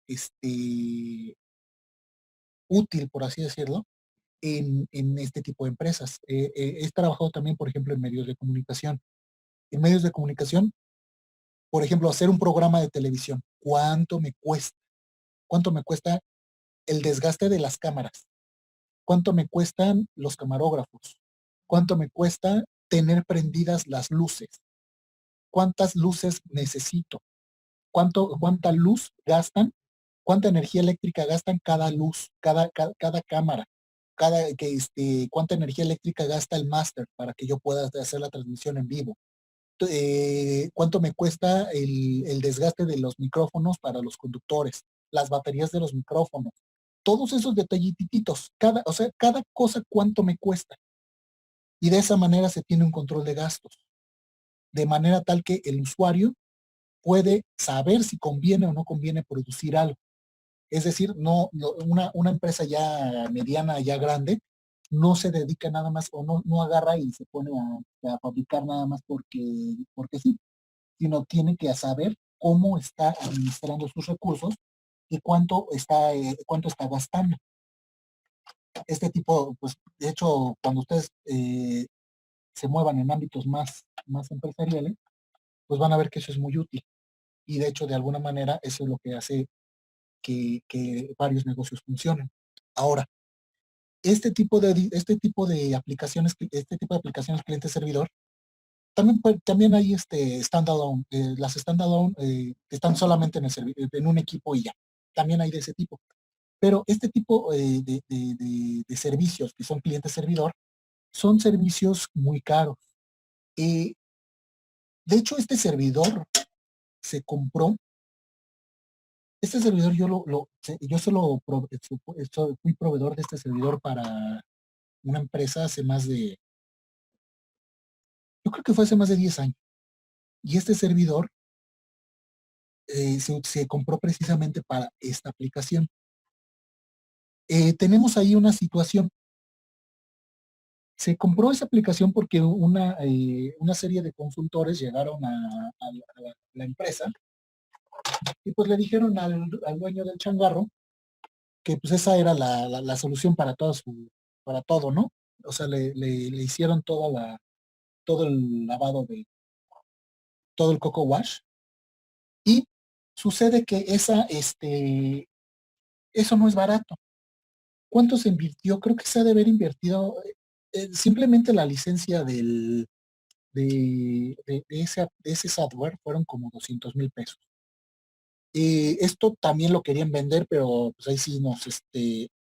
este, útil, por así decirlo, en este tipo de empresas. He trabajado también, por ejemplo, en medios de comunicación. En medios de comunicación, por ejemplo, hacer un programa de televisión, ¿cuánto me cuesta? ¿Cuánto me cuesta el desgaste de las cámaras? ¿Cuánto me cuestan los camarógrafos? ¿Cuánto me cuesta tener prendidas las luces? ¿Cuántas luces necesito? ¿Cuánta luz gastan? ¿Cuánta energía eléctrica gastan cada luz, cada cámara? ¿Cuánta energía eléctrica gasta el máster para que yo pueda hacer la transmisión en vivo? ¿Cuánto me cuesta el desgaste de los micrófonos para los conductores, las baterías de los micrófonos? Todos esos detallititos, o sea, cada cosa cuánto me cuesta. Y de esa manera se tiene un control de gastos, de manera tal que el usuario puede saber si conviene o no conviene producir algo. Es decir, una empresa ya mediana, ya grande, no se dedica nada más, o no agarra y se pone a fabricar nada más porque sí, sino tiene que saber cómo está administrando sus recursos y cuánto está gastando. Este tipo, pues, de hecho, cuando ustedes se muevan en ámbitos más empresariales, pues van a ver que eso es muy útil. Y de hecho, de alguna manera, eso es lo que hace que varios negocios funcionen. Ahora, este tipo de aplicaciones cliente-servidor, también hay standalone, las standalone están solamente en un equipo y ya. También hay de ese tipo. Pero este tipo de servicios que son cliente-servidor son servicios muy caros. Eh, de hecho, este servidor se compró. Este servidor yo fui proveedor de este servidor para una empresa yo creo que fue hace más de 10 años. Y este servidor se compró precisamente para esta aplicación. Tenemos ahí una situación. Se compró esa aplicación porque una serie de consultores llegaron a la empresa y pues le dijeron al dueño del changarro que pues esa era la solución para todo, ¿no? O sea, le hicieron todo el lavado todo el coco wash y sucede que eso no es barato. ¿Cuánto se invirtió? Creo que se ha de haber invertido simplemente la licencia de ese software fueron como 200,000 pesos. Esto también lo querían vender, pero pues ahí sí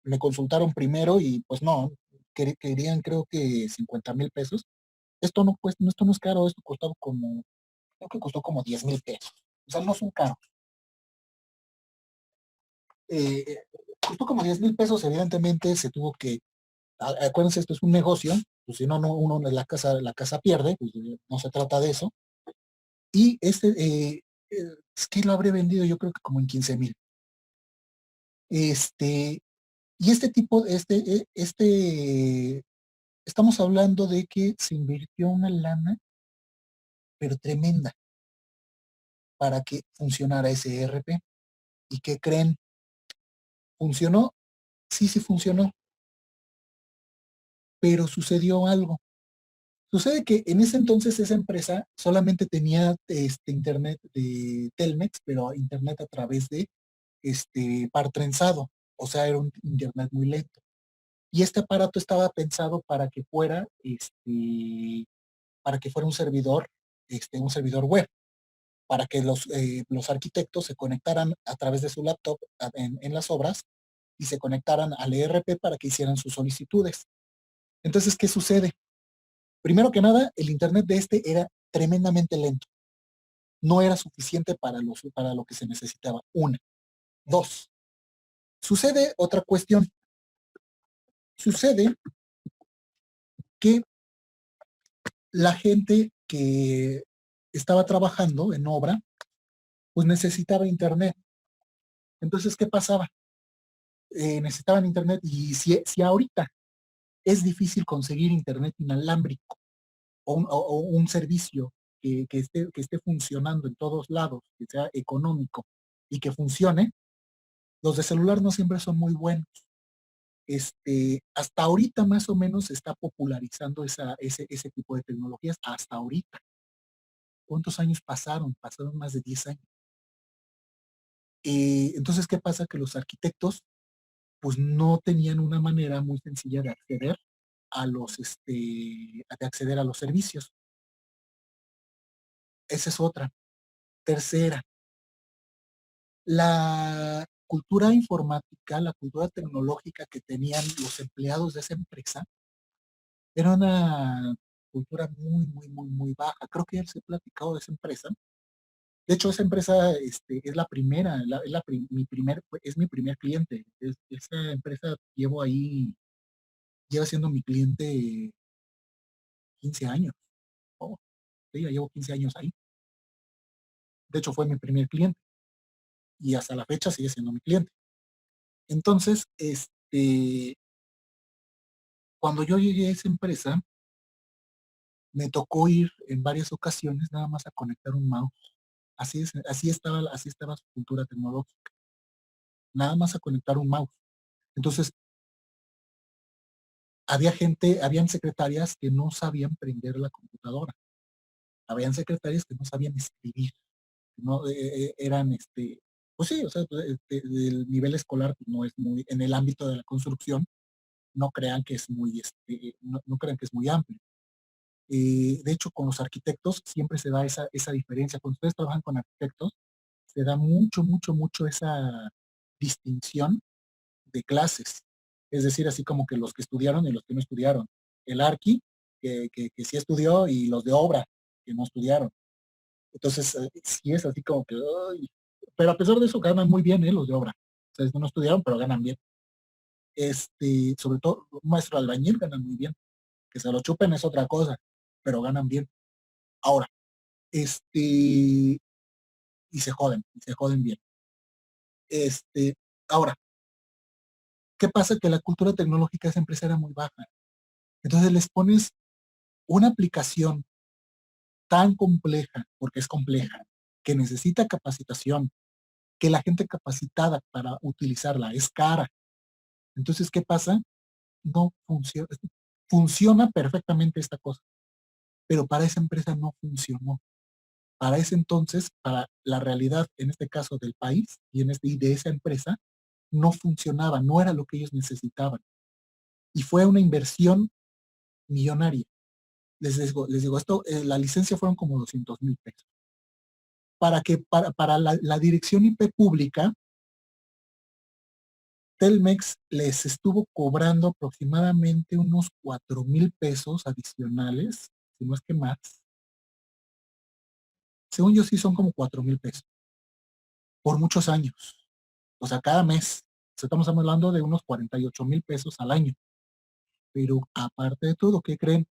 me consultaron primero y pues no, querían creo que 50,000 pesos. Esto no es caro, creo que costó como 10,000 pesos. O sea, no son caros. Eh, Costó como 10,000 pesos, evidentemente se tuvo que, acuérdense, esto es un negocio, pues si no, uno en la casa pierde, pues no se trata de eso. Y es que lo habré vendido yo creo que como en 15,000. Este, y este tipo, estamos hablando de que se invirtió una lana, pero tremenda, para que funcionara ese ERP. ¿Y qué creen? ¿Funcionó? Sí, sí funcionó, pero sucedió algo. Sucede que en ese entonces esa empresa solamente tenía internet de Telmex, pero internet a través de par trenzado, o sea, era un internet muy lento. Y este aparato estaba pensado para que fuera un servidor web, para que los arquitectos se conectaran a través de su laptop en las obras y se conectaran al ERP para que hicieran sus solicitudes. Entonces, ¿qué sucede? Primero que nada, el internet de era tremendamente lento. No era suficiente para lo que se necesitaba. Una. Dos. Sucede otra cuestión. Sucede que la gente que estaba trabajando en obra, pues necesitaba internet. Entonces, ¿qué pasaba? Necesitaban internet y si ahorita es difícil conseguir internet inalámbrico o un servicio que esté funcionando en todos lados, que sea económico y que funcione, los de celular no siempre son muy buenos. Hasta ahorita más o menos se está popularizando ese tipo de tecnologías, hasta ahorita. ¿Cuántos años pasaron? Pasaron más de 10 años. Entonces, ¿qué pasa? Que los arquitectos pues no tenían una manera muy sencilla de acceder de acceder a los servicios. Esa es otra. Tercera, la cultura informática, la cultura tecnológica que tenían los empleados de esa empresa era una cultura muy, muy, muy, muy baja. Creo que ya les he platicado de esa empresa. De hecho, esa empresa es la primera, es mi primer cliente. Esa empresa lleva siendo mi cliente 15 años. Oh, sí, ya llevo 15 años ahí. De hecho, fue mi primer cliente y hasta la fecha sigue siendo mi cliente. Entonces, cuando yo llegué a esa empresa, me tocó ir en varias ocasiones nada más a conectar un mouse. Así estaba su cultura tecnológica. Nada más a conectar un mouse. Entonces, habían secretarias que no sabían prender la computadora. Habían secretarias que no sabían escribir. No eran pues sí, o sea, el nivel escolar pues, no es muy en el ámbito de la construcción, no crean que es muy, no crean que es muy amplio. De hecho, con los arquitectos siempre se da esa diferencia. Cuando ustedes trabajan con arquitectos, se da mucho, mucho, mucho esa distinción de clases. Es decir, así como que los que estudiaron y los que no estudiaron. El arqui, que sí estudió, y los de obra, que no estudiaron. Entonces, sí es así como que, ay. Pero a pesar de eso ganan muy bien, los de obra. O sea, no estudiaron, pero ganan bien. Sobre todo, un maestro albañil ganan muy bien. Que se lo chupen es otra cosa, pero ganan bien. Ahora, y se joden bien. Ahora, ¿qué pasa? Que la cultura tecnológica de esa empresa era muy baja. Entonces les pones una aplicación tan compleja, porque es compleja, que necesita capacitación, que la gente capacitada para utilizarla es cara. Entonces, ¿qué pasa? No funciona. Funciona perfectamente esta cosa, pero para esa empresa no funcionó. Para ese entonces, para la realidad, en este caso del país y de esa empresa, no funcionaba, no era lo que ellos necesitaban. Y fue una inversión millonaria. Les digo esto, la licencia fueron como 200,000 pesos. Para la dirección IP pública, Telmex les estuvo cobrando aproximadamente unos 4,000 pesos adicionales, si no es que más. Según yo sí son como 4,000 pesos, por muchos años. O sea, cada mes. Estamos hablando de unos 48,000 pesos al año. Pero aparte de todo, ¿qué creen?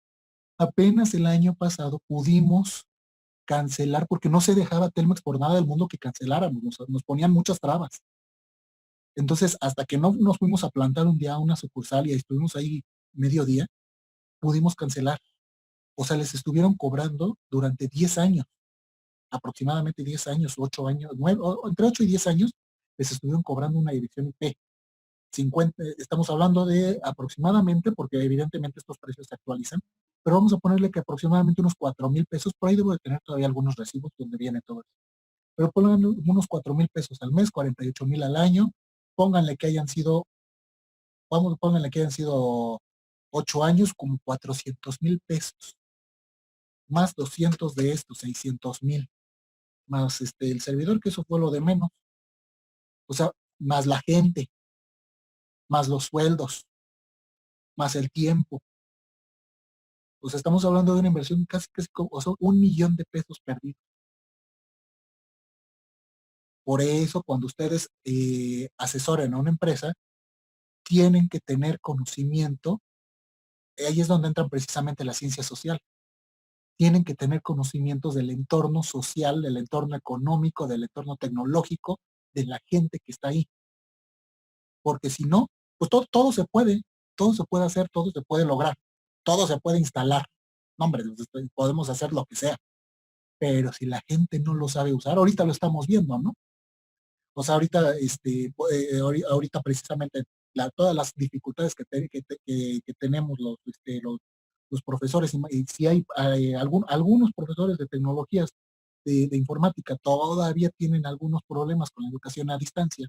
Apenas el año pasado pudimos cancelar, porque no se dejaba Telmex por nada del mundo que canceláramos, nos ponían muchas trabas. Entonces, hasta que no nos fuimos a plantar un día a una sucursal y estuvimos ahí medio día, pudimos cancelar. O sea, les estuvieron cobrando durante 10 años, aproximadamente 10 años, 8 años, 9, entre 8 y 10 años, les estuvieron cobrando una dirección IP. 50, estamos hablando de aproximadamente, porque evidentemente estos precios se actualizan, pero vamos a ponerle que aproximadamente unos 4,000 pesos, por ahí debo de tener todavía algunos recibos donde viene todo eso. Pero pongan unos 4,000 pesos al mes, 48,000 al año, pónganle que hayan sido, pónganle que hayan sido 8 años, como 400,000 pesos, más 200 de estos, 600,000, más el servidor, que eso fue lo de menos, o sea, más la gente, más los sueldos, más el tiempo. O sea, estamos hablando de una inversión casi, o sea, 1,000,000 de pesos perdidos. Por eso, cuando ustedes asesoren a una empresa, tienen que tener conocimiento. Ahí es donde entran precisamente la ciencia social. Tienen que tener conocimientos del entorno social, del entorno económico, del entorno tecnológico, de la gente que está ahí. Porque si no, pues todo se puede hacer, todo se puede lograr, todo se puede instalar. No, hombre, podemos hacer lo que sea. Pero si la gente no lo sabe usar, ahorita lo estamos viendo, ¿no? O sea, ahorita, ahorita precisamente todas las dificultades que tenemos los profesores, y si hay algunos profesores de tecnologías de informática todavía tienen algunos problemas con la educación a distancia.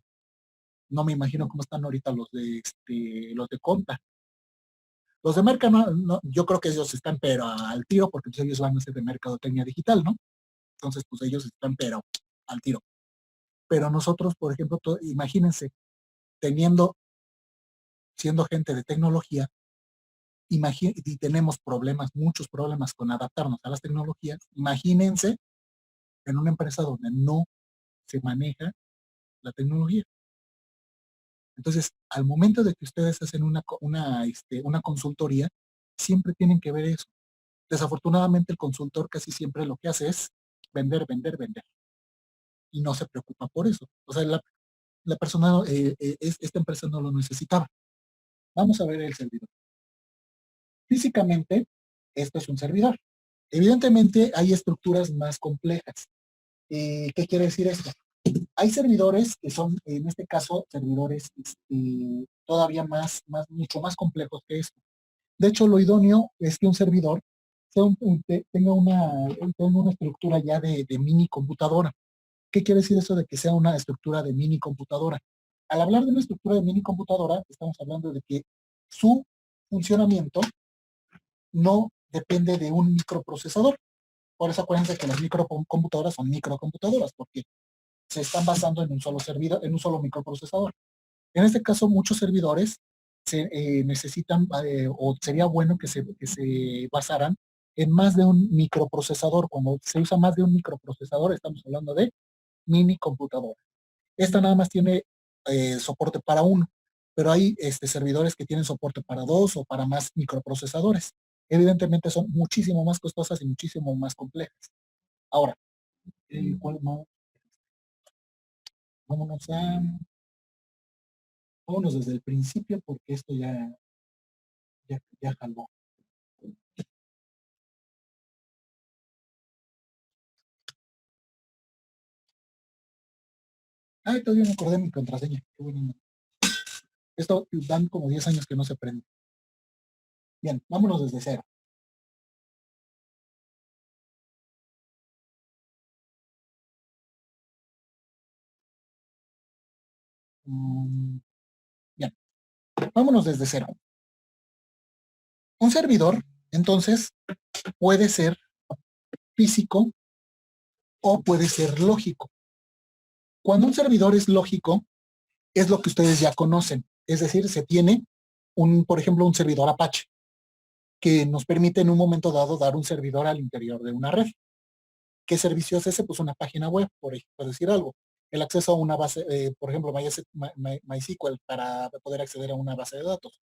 No me imagino cómo están ahorita los de Conta. Los de Merca, yo creo que ellos están pero al tiro, porque pues, ellos van a ser de mercadotecnia digital, ¿no? Entonces, pues ellos están pero al tiro. Pero nosotros, por ejemplo, imagínense, siendo gente de tecnología, y tenemos muchos problemas con adaptarnos a las tecnologías, imagínense en una empresa donde no se maneja la tecnología. Entonces, al momento de que ustedes hacen una consultoría, siempre tienen que ver eso. Desafortunadamente, el consultor casi siempre lo que hace es vender, vender, vender. Y no se preocupa por eso. O sea, la persona, esta empresa no lo necesitaba. Vamos a ver el servidor. Físicamente, esto es un servidor. Evidentemente, hay estructuras más complejas. ¿Qué quiere decir esto? Hay servidores que son, en este caso, servidores todavía mucho más complejos que esto. De hecho, lo idóneo es que un servidor tenga una estructura ya de mini computadora. ¿Qué quiere decir eso de que sea una estructura de mini computadora? Al hablar de una estructura de mini computadora, estamos hablando de que su funcionamiento no depende de un microprocesador. Por eso acuérdense que las microcomputadoras son microcomputadoras, porque se están basando en un solo servidor, en un solo microprocesador. En este caso, muchos servidores necesitan, o sería bueno que se basaran en más de un microprocesador. Cuando se usa más de un microprocesador, estamos hablando de mini computadora. Esta nada más tiene soporte para uno, pero hay servidores que tienen soporte para dos o para más microprocesadores. Evidentemente son muchísimo más costosas y muchísimo más complejas. Ahora, ¿cuál no? Vámonos a... Vámonos desde el principio porque esto ya jaló. Ay, todavía no acordé mi contraseña. Qué bueno. Esto dan como 10 años que no se prende. Bien, vámonos desde cero. Bien, vámonos desde cero. Un servidor, entonces, puede ser físico o puede ser lógico. Cuando un servidor es lógico, es lo que ustedes ya conocen. Es decir, se tiene, por ejemplo, un servidor Apache, que nos permite en un momento dado dar un servidor al interior de una red. ¿Qué servicio es ese? Pues una página web, por decir algo. El acceso a una base, por ejemplo, MySQL para poder acceder a una base de datos.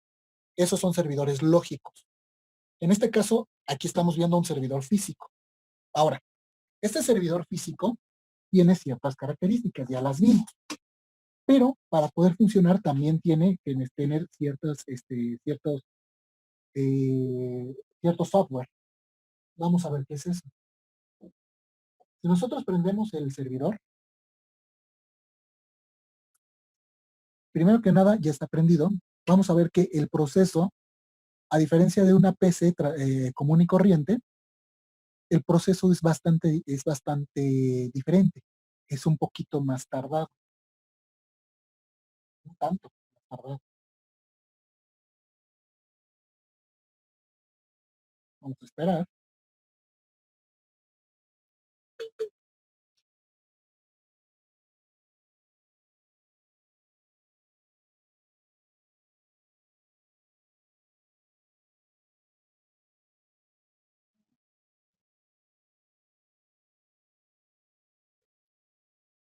Esos son servidores lógicos. En este caso, aquí estamos viendo un servidor físico. Ahora, este servidor físico tiene ciertas características, ya las vimos. Pero para poder funcionar también tiene que tener ciertos software. Vamos a ver qué es eso. Si nosotros prendemos el servidor, primero que nada ya está prendido. Vamos a ver que el proceso, a diferencia de una PC común y corriente, el proceso es bastante diferente. Es un poquito más tardado. No tanto más tardado. Vamos a esperar.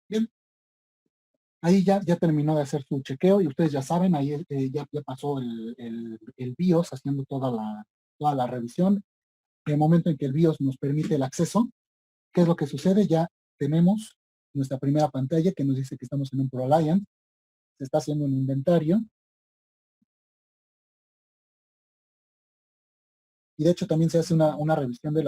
Bien, ahí ya terminó de hacer su chequeo y ustedes ya saben, ahí ya pasó el BIOS haciendo toda la revisión. En el momento en que el BIOS nos permite el acceso, ¿qué es lo que sucede? Ya tenemos nuestra primera pantalla que nos dice que estamos en un ProLiant. Se está haciendo un inventario. Y de hecho también se hace una revisión de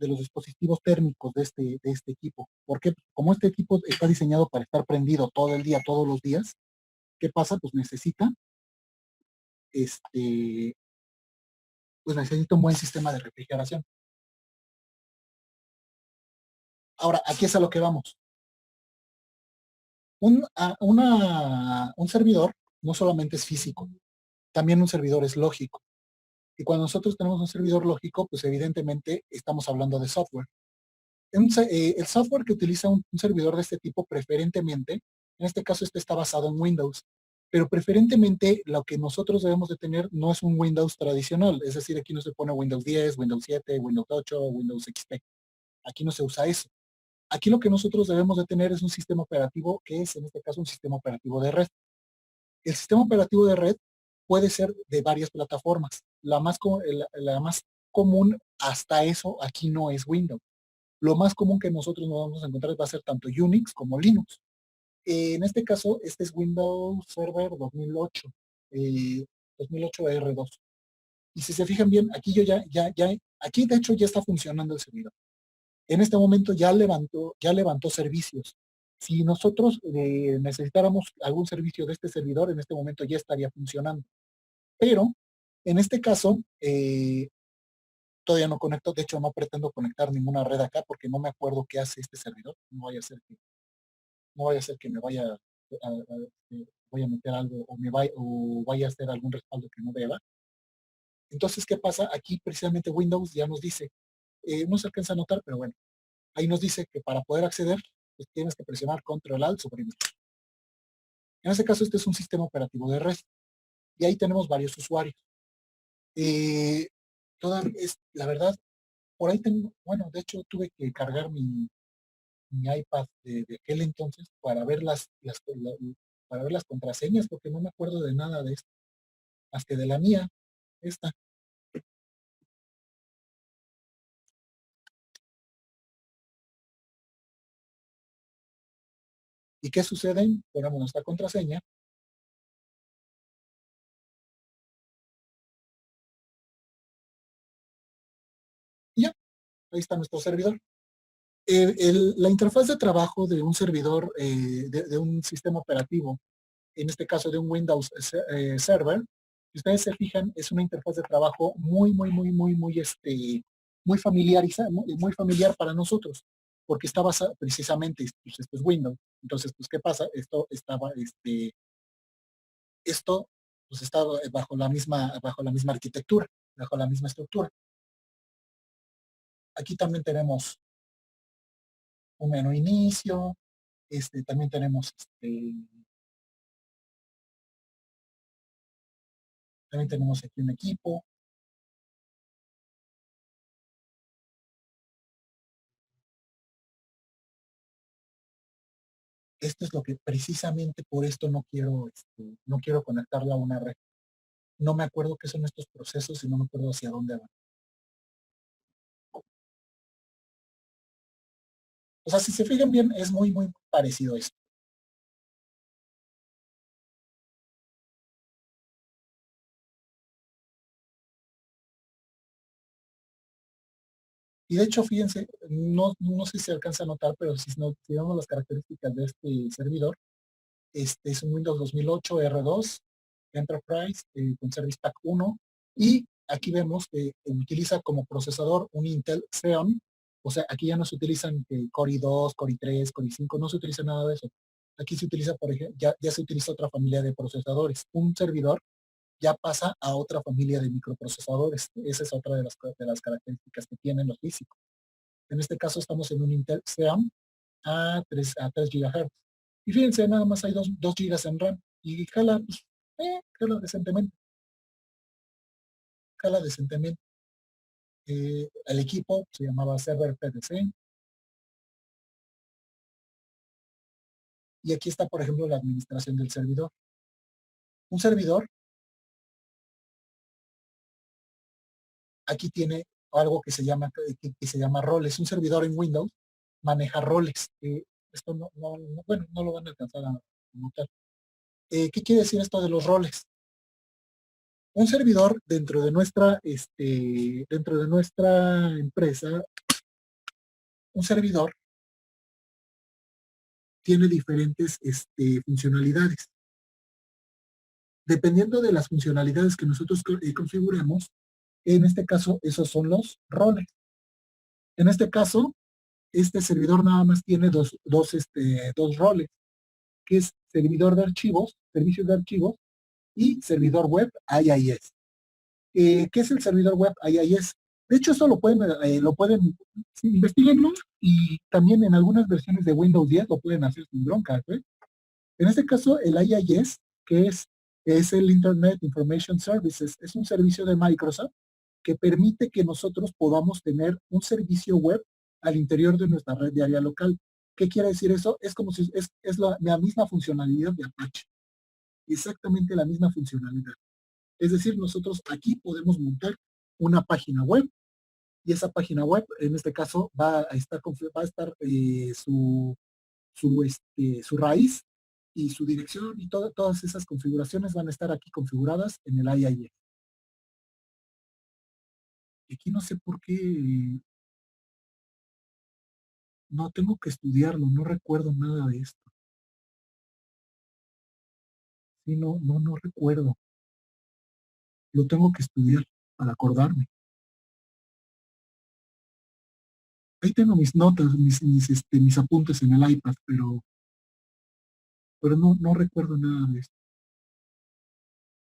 los dispositivos térmicos de este equipo. Porque como este equipo está diseñado para estar prendido todo el día, todos los días, ¿qué pasa? Pues necesita un buen sistema de refrigeración. Ahora, aquí es a lo que vamos. Un servidor no solamente es físico, también un servidor es lógico. Y cuando nosotros tenemos un servidor lógico, pues evidentemente estamos hablando de software. El software que utiliza un servidor de este tipo preferentemente, en este caso este está basado en Windows, pero preferentemente lo que nosotros debemos de tener no es un Windows tradicional, es decir, aquí no se pone Windows 10, Windows 7, Windows 8, Windows XP. Aquí no se usa eso. Aquí lo que nosotros debemos de tener es un sistema operativo que es en este caso un sistema operativo de red. El sistema operativo de red puede ser de varias plataformas. La más común hasta eso aquí no es Windows. Lo más común que nosotros nos vamos a encontrar va a ser tanto Unix como Linux. En este caso, este es Windows Server 2008, 2008 R2. Y si se fijan bien, aquí aquí de hecho ya está funcionando el servidor. En este momento ya levantó servicios. Si nosotros necesitáramos algún servicio de este servidor, en este momento ya estaría funcionando. Pero en este caso, todavía no conecto, de hecho no pretendo conectar ninguna red acá porque no me acuerdo qué hace este servidor. No vaya a ser que me vaya voy a meter algo o vaya a hacer algún respaldo que no deba. Entonces, ¿qué pasa? Aquí precisamente Windows ya nos dice, no se alcanza a notar, pero bueno, ahí nos dice que para poder acceder, pues tienes que presionar Control Alt suprimir. En este caso, este es un sistema operativo de red y ahí tenemos varios usuarios. La verdad, por ahí tengo, bueno, de hecho tuve que cargar mi iPad de aquel entonces para ver para ver las contraseñas, porque no me acuerdo de nada de esto, más que de la mía, esta. ¿Y qué sucede? Ponemos nuestra contraseña y ya, ahí está nuestro servidor. La interfaz de trabajo de un servidor, de un sistema operativo, en este caso de un Windows Server, si ustedes se fijan, es una interfaz de trabajo muy familiarizada, muy familiar para nosotros, porque está basada precisamente, pues esto es Windows. Entonces, pues, ¿qué pasa? Esto pues está bajo la misma arquitectura, bajo la misma estructura. Aquí también tenemos un menú inicio, también tenemos también tenemos aquí un equipo. Esto es lo que precisamente por esto no quiero conectarlo a una red. No me acuerdo qué son estos procesos y no me acuerdo hacia dónde van. O sea, si se fijan bien, es muy parecido a esto. Y de hecho, fíjense, no sé si se alcanza a notar, pero si vemos las características de este servidor, es un Windows 2008 R2 Enterprise con Service Pack 1 y aquí vemos que utiliza como procesador un Intel Xeon, o sea, aquí ya no se utilizan Core i2, Core i3, Core i5, no se utiliza nada de eso. Aquí se utiliza, por ejemplo, ya se utiliza otra familia de procesadores. Un servidor ya pasa a otra familia de microprocesadores. Esa es otra de las características que tienen los físicos. En este caso estamos en un Intel Xeon a 3 GHz. Y fíjense, nada más hay 2 GB en RAM. Y jala, pues, jala decentemente. Jala decentemente. El equipo se llamaba Server PDC. Y aquí está, por ejemplo, la administración del servidor. Un servidor, aquí tiene algo que se llama roles. Un servidor en Windows maneja roles. Esto bueno, no lo van a alcanzar a notar. ¿Qué quiere decir esto de los roles? Un servidor dentro de nuestra empresa, un servidor tiene diferentes funcionalidades. Dependiendo de las funcionalidades que nosotros configuremos, en este caso, esos son los roles. En este caso, este servidor nada más tiene dos roles, que es servidor de archivos, servicios de archivos, y servidor web IIS. ¿Qué es el servidor web IIS? De hecho, eso lo pueden sí, investiguenlo y también en algunas versiones de Windows 10 lo pueden hacer sin bronca. ¿eh? En este caso, el IIS, que es el Internet Information Services, es un servicio de Microsoft que permite que nosotros podamos tener un servicio web al interior de nuestra red de área local. ¿Qué quiere decir eso? Es como si es la misma funcionalidad de Apache. Exactamente la misma funcionalidad. Es decir, nosotros aquí podemos montar una página web y esa página web, en este caso, va a estar su raíz y su dirección y todas esas configuraciones van a estar aquí configuradas en el IIS. Y aquí no sé por qué, no tengo que estudiarlo, no recuerdo nada de esto. Sí, no recuerdo. Lo tengo que estudiar para acordarme. Ahí tengo mis notas, mis apuntes en el iPad, pero no recuerdo nada de esto.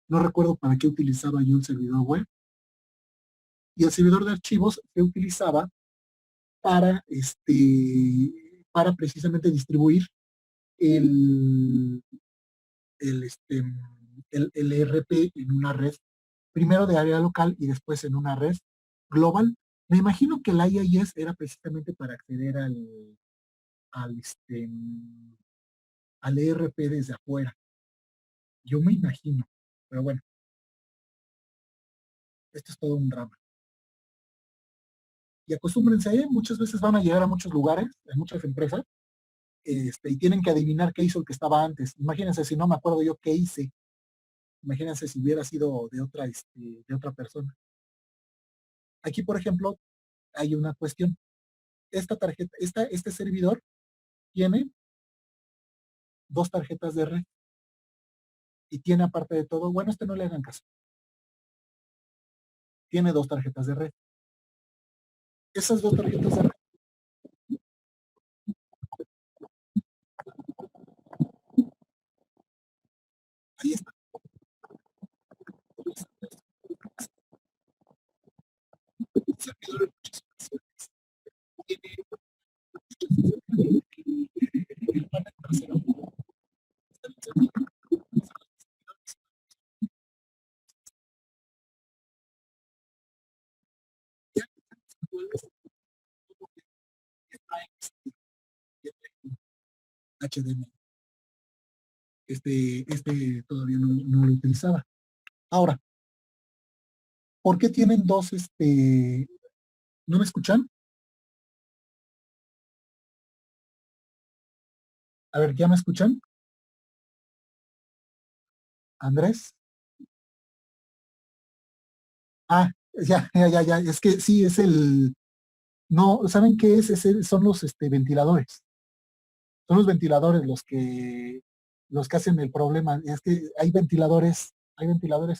No recuerdo para qué utilizaba yo el servidor web. Y el servidor de archivos se utilizaba para, para precisamente distribuir el, el ERP en una red, primero de área local y después en una red global. Me imagino que el IIS era precisamente para acceder al, al ERP desde afuera. Yo me imagino, pero bueno, esto es todo un drama. Y acostúmbrense, muchas veces van a llegar a muchos lugares, a muchas empresas, y tienen que adivinar qué hizo el que estaba antes. Imagínense si no me acuerdo yo qué hice. Imagínense si hubiera sido de otra persona. Aquí, por ejemplo, hay una cuestión. Esta tarjeta, este servidor tiene dos tarjetas de red y tiene aparte de todo, bueno, no le hagan caso, tiene dos tarjetas de red. Esas dos tarjetas de red, ahí está. El servidor en muchas ocasiones tiene el panel trasero. Ya HDMI. Todavía no lo utilizaba. Ahora, ¿por qué tienen dos, ¿no me escuchan? A ver, ¿ya me escuchan? Andrés. Ah, ya. Es que sí, es el. No, ¿saben qué es? Son los ventiladores. Son los ventiladores los que hacen el problema. Es que hay ventiladores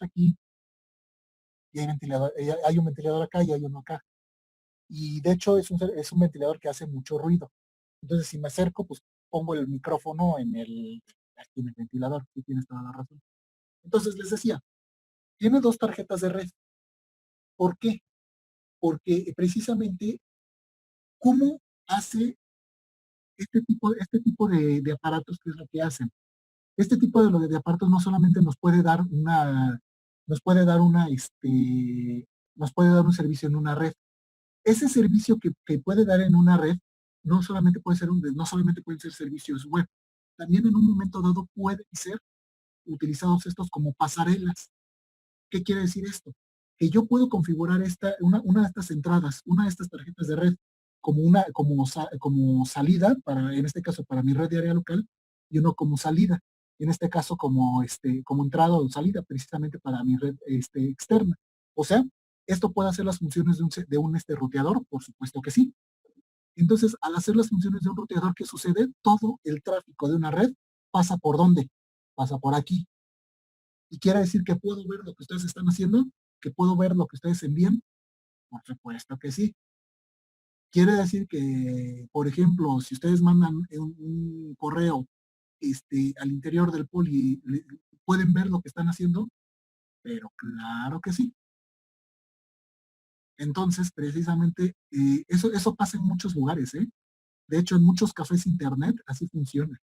aquí y hay un ventilador acá y hay uno acá. Y de hecho es un ventilador que hace mucho ruido. Entonces, si me acerco, pues pongo el micrófono aquí en el ventilador. Sí, tienes toda la razón. Entonces, les decía, tiene dos tarjetas de red. ¿Por qué? Porque precisamente, ¿cómo hace este tipo de aparatos? ¿Qué es lo que hacen? Este tipo de aparatos no solamente nos puede dar nos puede dar un servicio en una red. Ese servicio que puede dar en una red no solamente pueden ser servicios web, también en un momento dado pueden ser utilizados estos como pasarelas. ¿Qué quiere decir esto? Que yo puedo configurar una de estas entradas, una de estas tarjetas de red, como salida, en este caso para mi red de área local, y uno como salida, en este caso como entrada o salida, precisamente para mi red externa. O sea, ¿esto puede hacer las funciones de un ruteador? Por supuesto que sí. Entonces, al hacer las funciones de un ruteador, ¿qué sucede? Todo el tráfico de una red pasa ¿por dónde? Pasa por aquí. Y quiere decir que puedo ver lo que ustedes están haciendo, que puedo ver lo que ustedes envían. Por supuesto que sí. Quiere decir que, por ejemplo, si ustedes mandan un correo al interior del poli, ¿pueden ver lo que están haciendo? Pero claro que sí. Entonces, precisamente, eso pasa en muchos lugares, ¿eh? De hecho, en muchos cafés internet así funciona.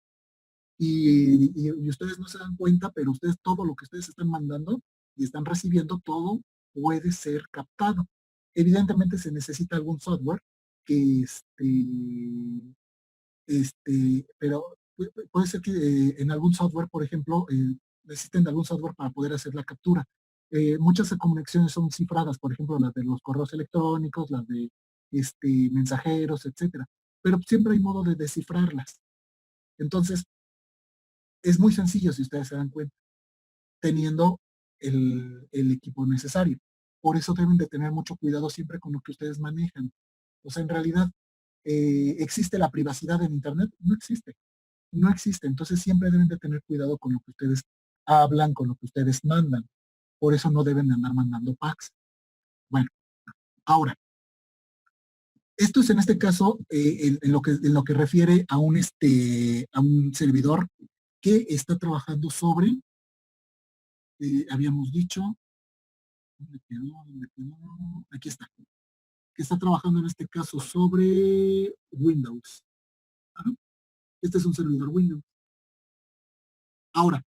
Y ustedes no se dan cuenta, pero ustedes todo lo que ustedes están mandando y están recibiendo, todo puede ser captado. Evidentemente se necesita algún software que pero puede ser que en algún software, por ejemplo, necesiten de algún software para poder hacer la captura. Muchas conexiones son cifradas, por ejemplo, las de los correos electrónicos, las de mensajeros, etcétera. Pero siempre hay modo de descifrarlas. Entonces, es muy sencillo si ustedes se dan cuenta, teniendo el equipo necesario. Por eso deben de tener mucho cuidado siempre con lo que ustedes manejan. O sea, en realidad, ¿existe la privacidad en Internet? No existe. No existe. Entonces siempre deben de tener cuidado con lo que ustedes hablan, con lo que ustedes mandan. Por eso no deben de andar mandando packs. Bueno, ahora, esto es en este caso en lo que refiere a un servidor que está trabajando sobre habíamos dicho, ¿dónde quedó? ¿Dónde quedó? Aquí está, que está trabajando en este caso sobre Windows. Ajá. Este es un servidor Windows. Ahora,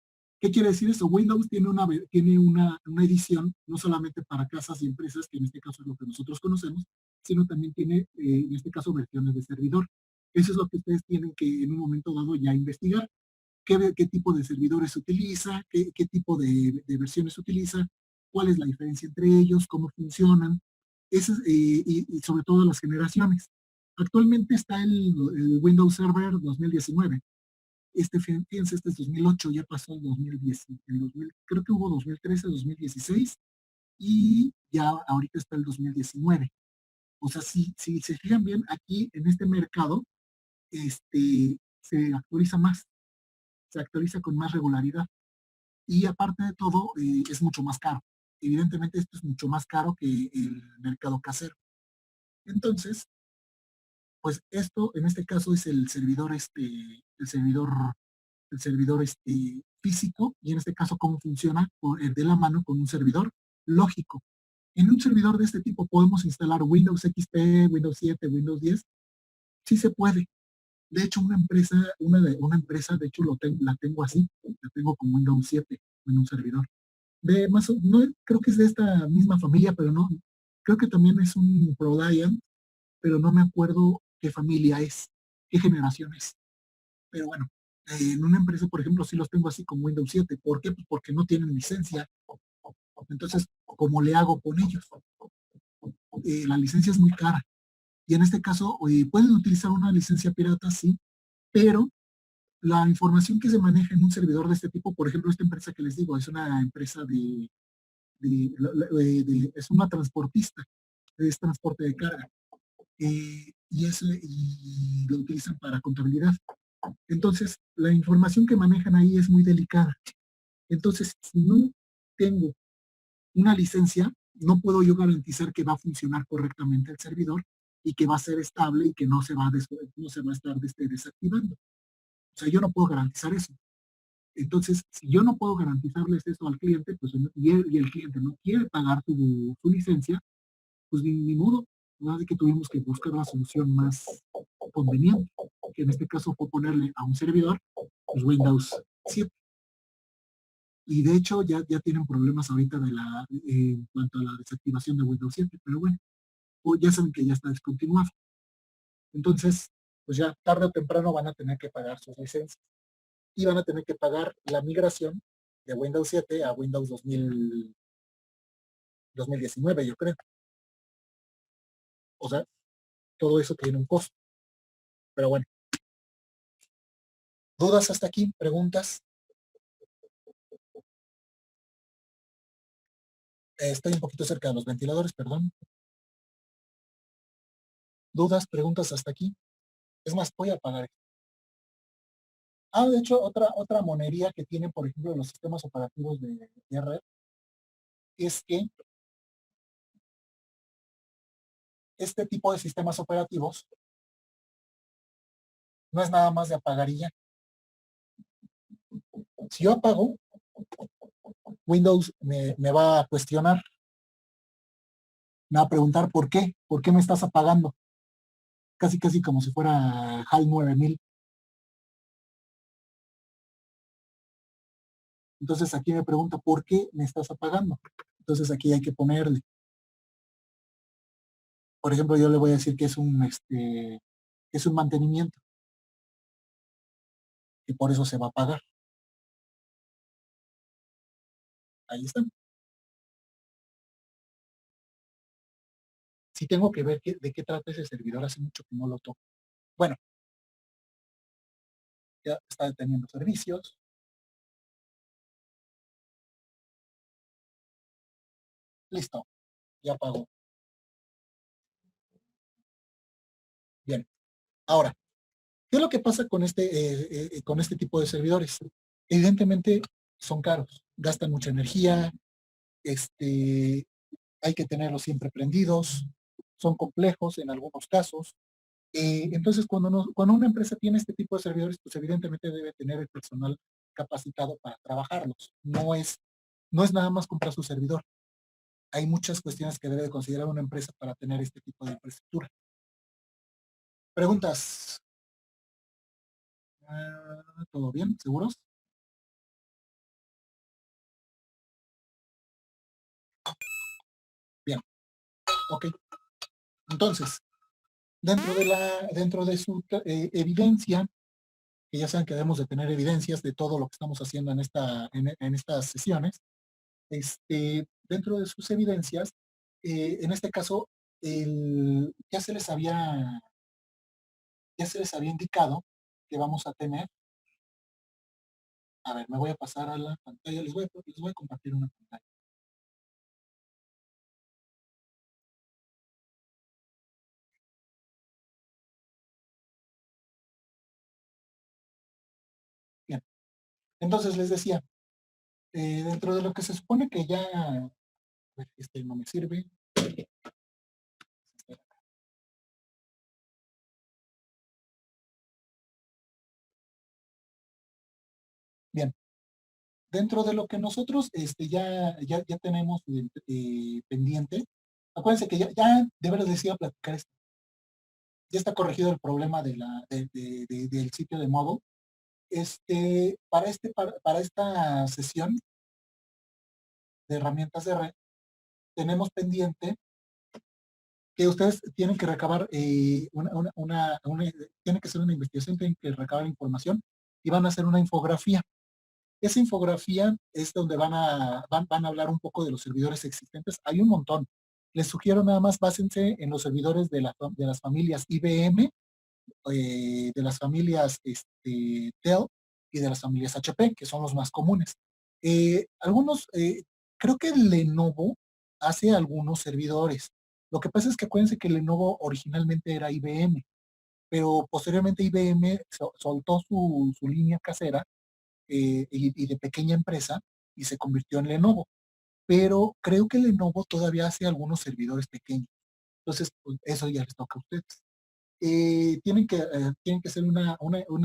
¿qué quiere decir eso? Windows tiene una edición no solamente para casas y empresas, que en este caso es lo que nosotros conocemos, sino también tiene, en este caso, versiones de servidor. Eso es lo que ustedes tienen que en un momento dado ya investigar. ¿Qué tipo de servidores se utiliza? ¿Qué tipo de versiones se utiliza? ¿Cuál es la diferencia entre ellos? ¿Cómo funcionan? Y sobre todo las generaciones. Actualmente está el Windows Server 2019. Fíjense, este es 2008, ya pasó el 2010, creo que hubo 2013, 2016 y ya ahorita está el 2019. O sea, si se fijan bien, aquí en este mercado se actualiza más, se actualiza con más regularidad y aparte de todo es mucho más caro. Evidentemente esto es mucho más caro que el mercado casero. Entonces, pues esto en este caso es el servidor físico y en este caso cómo funciona de la mano con un servidor lógico. En un servidor de este tipo podemos instalar Windows XP, Windows 7, Windows 10. Sí se puede. De hecho, una empresa, de hecho la tengo así, la tengo con Windows 7 en un servidor. No, creo que es de esta misma familia, pero no, creo que también es un ProLiant, pero no me acuerdo qué familia es, qué generación es. Pero bueno, en una empresa, por ejemplo, sí los tengo así con Windows 7. ¿Por qué? Pues porque no tienen licencia. Entonces, ¿cómo le hago con ellos? La licencia es muy cara. Y en este caso, pueden utilizar una licencia pirata, sí, pero la información que se maneja en un servidor de este tipo, por ejemplo, esta empresa que les digo, es una empresa es una transportista, es transporte de carga. Y lo utilizan para contabilidad. Entonces, la información que manejan ahí es muy delicada. Entonces, si no tengo una licencia, no puedo yo garantizar que va a funcionar correctamente el servidor y que va a ser estable y que no se va a estar desactivando. O sea, yo no puedo garantizar eso. Entonces, si yo no puedo garantizarles eso al cliente, pues, y el cliente no quiere pagar su licencia, pues ni modo. Así que tuvimos que buscar una solución más conveniente, que en este caso fue ponerle a un servidor pues Windows 7. Y de hecho ya tienen problemas ahorita en cuanto a la desactivación de Windows 7, pero bueno, ya saben que ya está descontinuado. Entonces, pues ya tarde o temprano van a tener que pagar sus licencias y van a tener que pagar la migración de Windows 7 a Windows 2019, yo creo. O sea, todo eso tiene un costo. Pero bueno, ¿dudas hasta aquí? ¿Preguntas? Estoy un poquito cerca de los ventiladores, perdón. ¿Dudas, preguntas hasta aquí? Es más, voy a apagar. De hecho, otra monería que tienen, por ejemplo, los sistemas operativos de red es que este tipo de sistemas operativos no es nada más de apagar y ya. Si yo apago, Windows me va a cuestionar, me va a preguntar por qué me estás apagando, casi como si fuera HAL 9000. Entonces aquí me pregunta, ¿por qué me estás apagando? Entonces aquí hay que ponerle. Por ejemplo, yo le voy a decir que es un mantenimiento, y por eso se va a pagar. Ahí está. Si tengo que ver de qué trata ese servidor, hace mucho que no lo toco. Bueno, ya está deteniendo servicios. Listo, ya pagó. Bien. Ahora, ¿qué es lo que pasa con este tipo de servidores? Evidentemente son caros, gastan mucha energía, hay que tenerlos siempre prendidos, son complejos en algunos casos. Entonces, cuando una empresa tiene este tipo de servidores, pues evidentemente debe tener el personal capacitado para trabajarlos. no es nada más comprar su servidor. Hay muchas cuestiones que debe de considerar una empresa para tener este tipo de infraestructura. ¿Preguntas? ¿Todo bien? ¿Seguros? Bien, ok. Entonces, dentro de su evidencia, que ya saben que debemos de tener evidencias de todo lo que estamos haciendo en estas sesiones, dentro de sus evidencias, en este caso, ya se les había indicado que vamos a tener. A ver, me voy a pasar a la pantalla, les voy a compartir una pantalla. Bien, entonces les decía, dentro de lo que se supone que ya, a ver, no me sirve. Bien, dentro de lo que nosotros ya tenemos pendiente, acuérdense que ya de verdad les iba a platicar esto. Ya está corregido el problema del sitio de modo. Para esta sesión de herramientas de red, tenemos pendiente que ustedes tienen que recabar tienen que hacer una investigación, tienen que recabar información y van a hacer una infografía. Esa infografía es donde van a hablar un poco de los servidores existentes. Hay un montón. Les sugiero nada más básense en los servidores de las familias IBM, de las familias Dell y de las familias HP, que son los más comunes. Creo que Lenovo hace algunos servidores. Lo que pasa es que acuérdense que Lenovo originalmente era IBM, pero posteriormente IBM soltó su línea casera y de pequeña empresa y se convirtió en Lenovo. Pero creo que Lenovo todavía hace algunos servidores pequeños. Entonces, pues, eso ya les toca a ustedes. Tienen que hacer una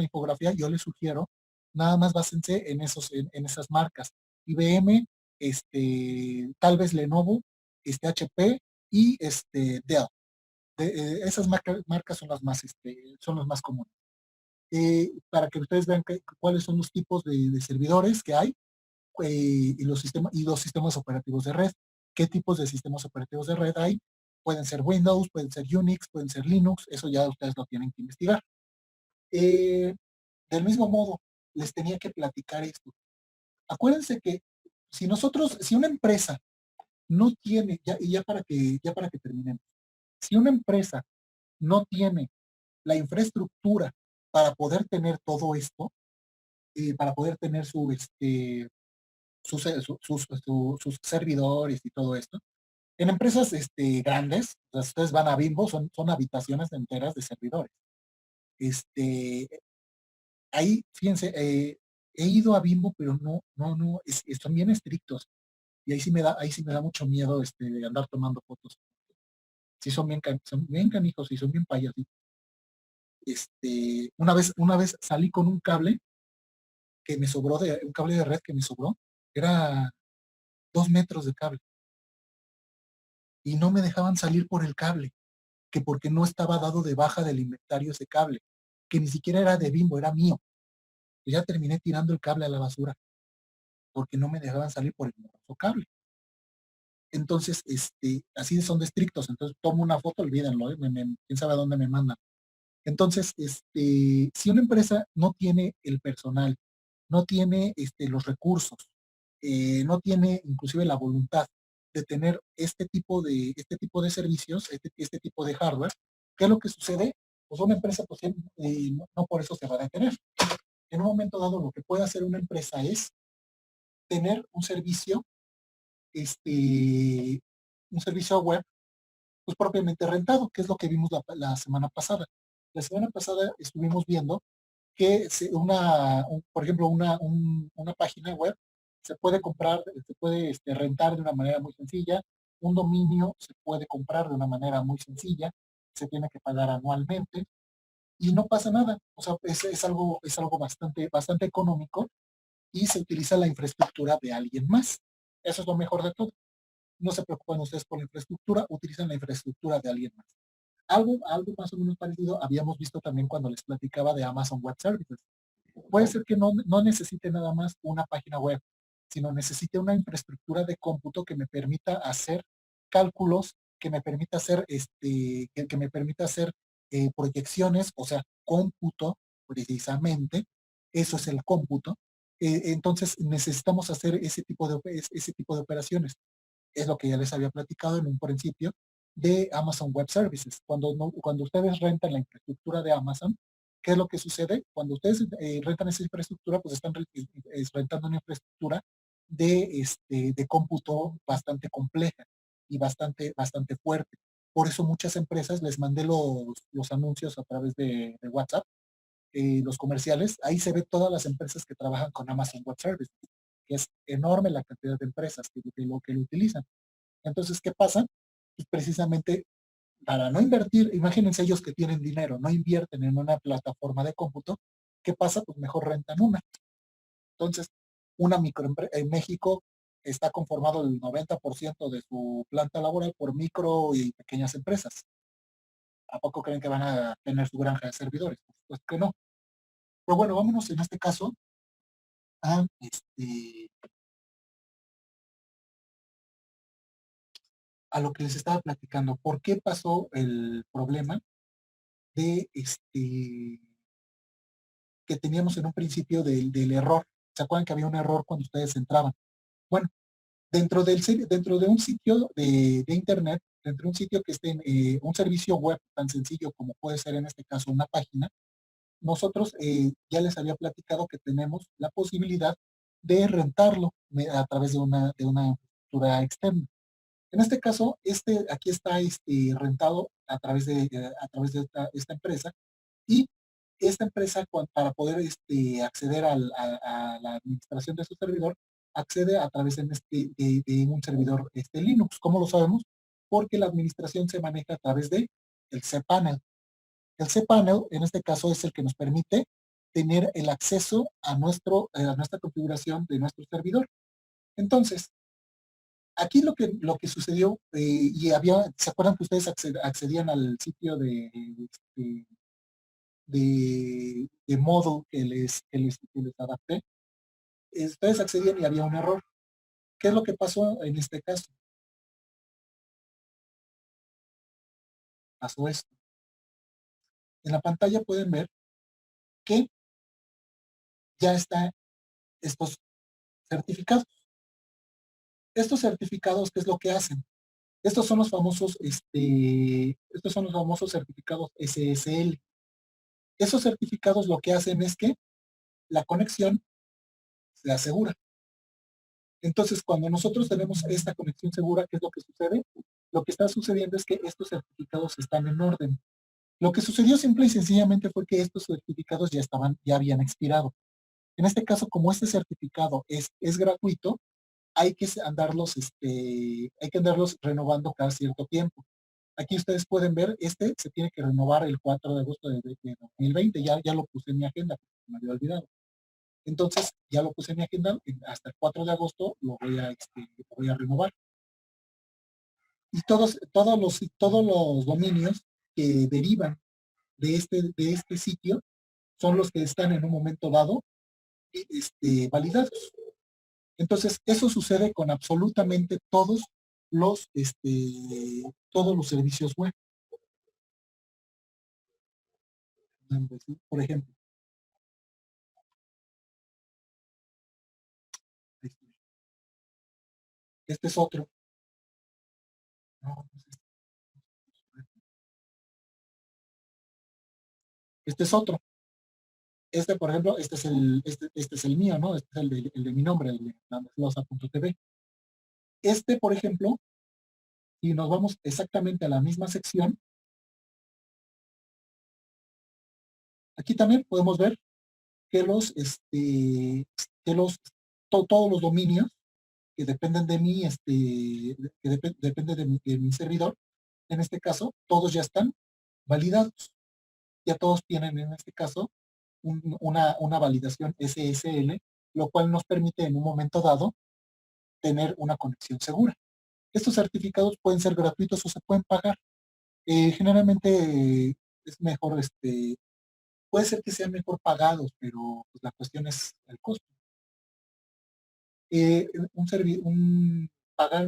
infografía. Yo les sugiero, nada más básense en esas marcas. IBM, tal vez Lenovo, HP y Dell. Esas marcas son las más comunes. Para que ustedes vean cuáles son los tipos de servidores que hay y los sistemas operativos de red. ¿Qué tipos de sistemas operativos de red hay? Pueden ser Windows, pueden ser Unix, pueden ser Linux, eso ya ustedes lo tienen que investigar. Del mismo modo, les tenía que platicar esto. Acuérdense que si una empresa no tiene, ya para que terminemos, si una empresa no tiene la infraestructura para poder tener todo esto, para poder tener sus servidores y todo esto, en empresas grandes, ustedes van a Bimbo, son habitaciones enteras de servidores. Ahí, fíjense, he ido a Bimbo, pero no, son bien estrictos. Y ahí sí me da mucho miedo andar tomando fotos. Sí, son bien canijos y son bien payasitos. Una vez salí con un cable que me sobró, un cable de red que me sobró, era 2 metros de cable. Y no me dejaban salir por el cable, que porque no estaba dado de baja del inventario ese cable, que ni siquiera era de Bimbo, era mío. Y ya terminé tirando el cable a la basura, porque no me dejaban salir por el morroso cable. Entonces, así son de estrictos. Entonces, tomo una foto, olvídenlo, quién sabe a dónde me mandan. Entonces, si una empresa no tiene el personal, no tiene los recursos, no tiene inclusive la voluntad de tener este tipo de servicios, este tipo de hardware, ¿qué es lo que sucede? Pues una empresa pues, no por eso se va a detener. En un momento dado, lo que puede hacer una empresa es tener un servicio web pues propiamente rentado, que es lo que vimos la semana pasada. La semana pasada estuvimos viendo que por ejemplo, una página web se puede comprar, se puede rentar de una manera muy sencilla, un dominio se puede comprar de una manera muy sencilla, se tiene que pagar anualmente y no pasa nada. O sea, es algo bastante económico y se utiliza la infraestructura de alguien más. Eso es lo mejor de todo. No se preocupan ustedes por la infraestructura, utilizan la infraestructura de alguien más. Algo más o menos parecido habíamos visto también cuando les platicaba de Amazon Web Services. Puede ser que no necesite nada más una página web, sino necesite una infraestructura de cómputo que me permita hacer cálculos, que me permita hacer, que me permita hacer proyecciones, o sea, cómputo, precisamente, eso es el cómputo. Entonces necesitamos hacer ese tipo de operaciones. Es lo que ya les había platicado en un principio de Amazon Web Services. Cuando ustedes rentan la infraestructura de Amazon, ¿qué es lo que sucede? Cuando ustedes rentan esa infraestructura, pues están rentando una infraestructura de cómputo bastante compleja y bastante fuerte. Por eso muchas empresas les mandé los anuncios a través de WhatsApp, los comerciales. Ahí se ve todas las empresas que trabajan con Amazon Web Services, que es enorme la cantidad de empresas que lo utilizan. Entonces, ¿qué pasa? Pues precisamente para no invertir, imagínense ellos que tienen dinero, no invierten en una plataforma de cómputo, ¿qué pasa? Pues mejor rentan una. Entonces, una microempresa en México está conformado el 90% de su planta laboral por micro y pequeñas empresas. ¿A poco creen que van a tener su granja de servidores? Pues que no. Pero bueno, vámonos en este caso a, a lo que les estaba platicando. ¿Por qué pasó el problema de que teníamos en un principio del error? ¿Se acuerdan que había un error cuando ustedes entraban? Bueno, dentro de un sitio de internet, dentro de un sitio que esté en un servicio web tan sencillo como puede ser en este caso una página, nosotros ya les había platicado que tenemos la posibilidad de rentarlo a través de una infraestructura externa. En este caso, aquí está rentado a través de esta empresa, y esta empresa, para poder acceder a la administración de su servidor, accede a través de un servidor Linux. ¿Cómo lo sabemos? Porque la administración se maneja a través de el cPanel. El cPanel, en este caso, es el que nos permite tener el acceso a nuestra configuración de nuestro servidor. Entonces, aquí lo que sucedió, ¿se acuerdan que ustedes accedían al sitio de Moodle que les adapté? Ustedes accedían y había un error. ¿Qué es lo que pasó en este caso? Pasó esto. En la pantalla pueden ver que ya están estos certificados. Estos certificados, ¿qué es lo que hacen? Estos son los famosos certificados SSL. Esos certificados lo que hacen es que la conexión se asegura. Entonces, cuando nosotros tenemos esta conexión segura, ¿qué es lo que sucede? Lo que está sucediendo es que estos certificados están en orden. Lo que sucedió simple y sencillamente fue que estos certificados ya habían expirado. En este caso, como este certificado es gratuito, hay que andarlos renovando cada cierto tiempo. Aquí ustedes pueden ver, se tiene que renovar el 4 de agosto de 2020. Ya lo puse en mi agenda, porque me había olvidado. Entonces, ya lo puse en mi agenda, hasta el 4 de agosto lo voy a renovar. Y todos los dominios que derivan de este sitio son los que están en un momento dado validados. Entonces, eso sucede con absolutamente todos los servicios web. Por ejemplo, este es otro. No, este es otro. Por ejemplo, este es el mío, ¿no? Este es el de mi nombre, el de landeslosa.tv. Por ejemplo, si nos vamos exactamente a la misma sección, aquí también podemos ver que todos los dominios que dependen de mí, depende de mi servidor, en este caso, todos ya están validados. Ya todos tienen, en este caso, una validación SSL, lo cual nos permite en un momento dado tener una conexión segura. Estos certificados pueden ser gratuitos o se pueden pagar. Generalmente es mejor, puede ser que sean mejor pagados, pero pues, la cuestión es el costo. Pagar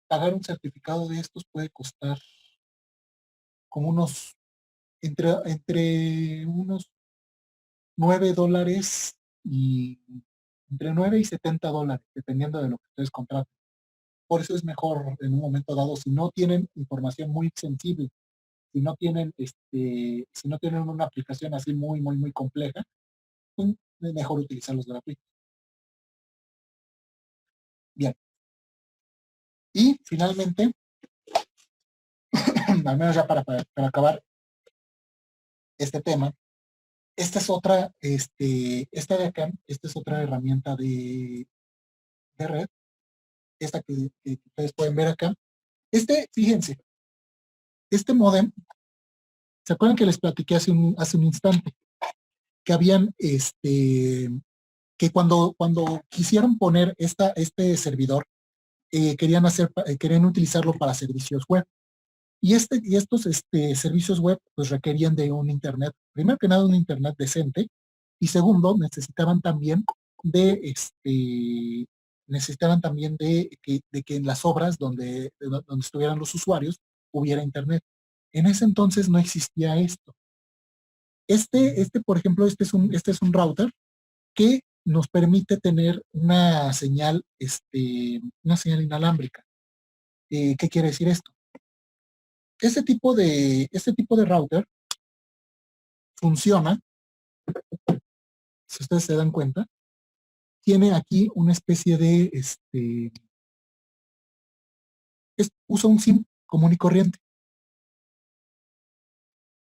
pagar un certificado de estos puede costar como entre unos $9 y entre 9 y $70, dependiendo de lo que ustedes contraten. Por eso es mejor en un momento dado, si no tienen información muy sensible, si no tienen una aplicación así muy, muy, muy compleja, pues es mejor utilizar los gratuitos. Bien. Y finalmente, al menos ya para acabar este tema, esta es otra, esta de acá, esta es otra herramienta de red, esta que ustedes pueden ver acá. Fíjense, este modem, ¿se acuerdan que les platiqué hace un instante? Que habían, que cuando quisieron poner este servidor, querían utilizarlo para servicios web. Y estos servicios web pues requerían de un internet, primero que nada un internet decente, y segundo, necesitaban también de que en las obras donde estuvieran los usuarios hubiera internet. En ese entonces no existía esto. Por ejemplo, este es un router que nos permite tener una señal inalámbrica. ¿Qué quiere decir esto? Este tipo de router funciona, si ustedes se dan cuenta, tiene aquí una especie de, usa un SIM común y corriente.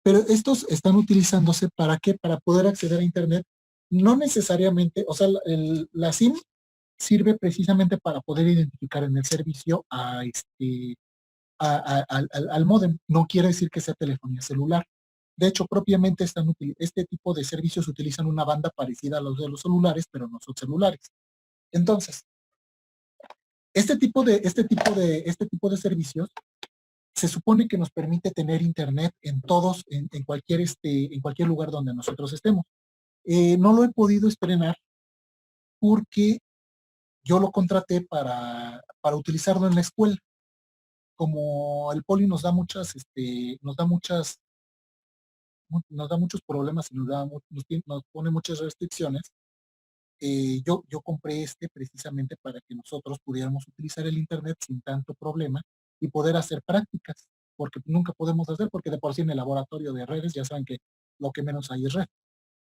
Pero estos están utilizándose ¿para qué? Para poder acceder a Internet. No necesariamente, o sea, la SIM sirve precisamente para poder identificar en el servicio al módem. No quiere decir que sea telefonía celular. De hecho, propiamente este tipo de servicios utilizan una banda parecida a los de los celulares, pero no son celulares. Entonces, este tipo de servicios se supone que nos permite tener internet en cualquier lugar donde nosotros estemos. No lo he podido estrenar porque yo lo contraté para utilizarlo en la escuela. Como el poli nos da muchos problemas y nos pone muchas restricciones, yo compré precisamente para que nosotros pudiéramos utilizar el internet sin tanto problema y poder hacer prácticas, porque nunca podemos hacer, porque de por sí en el laboratorio de redes ya saben que lo que menos hay es red.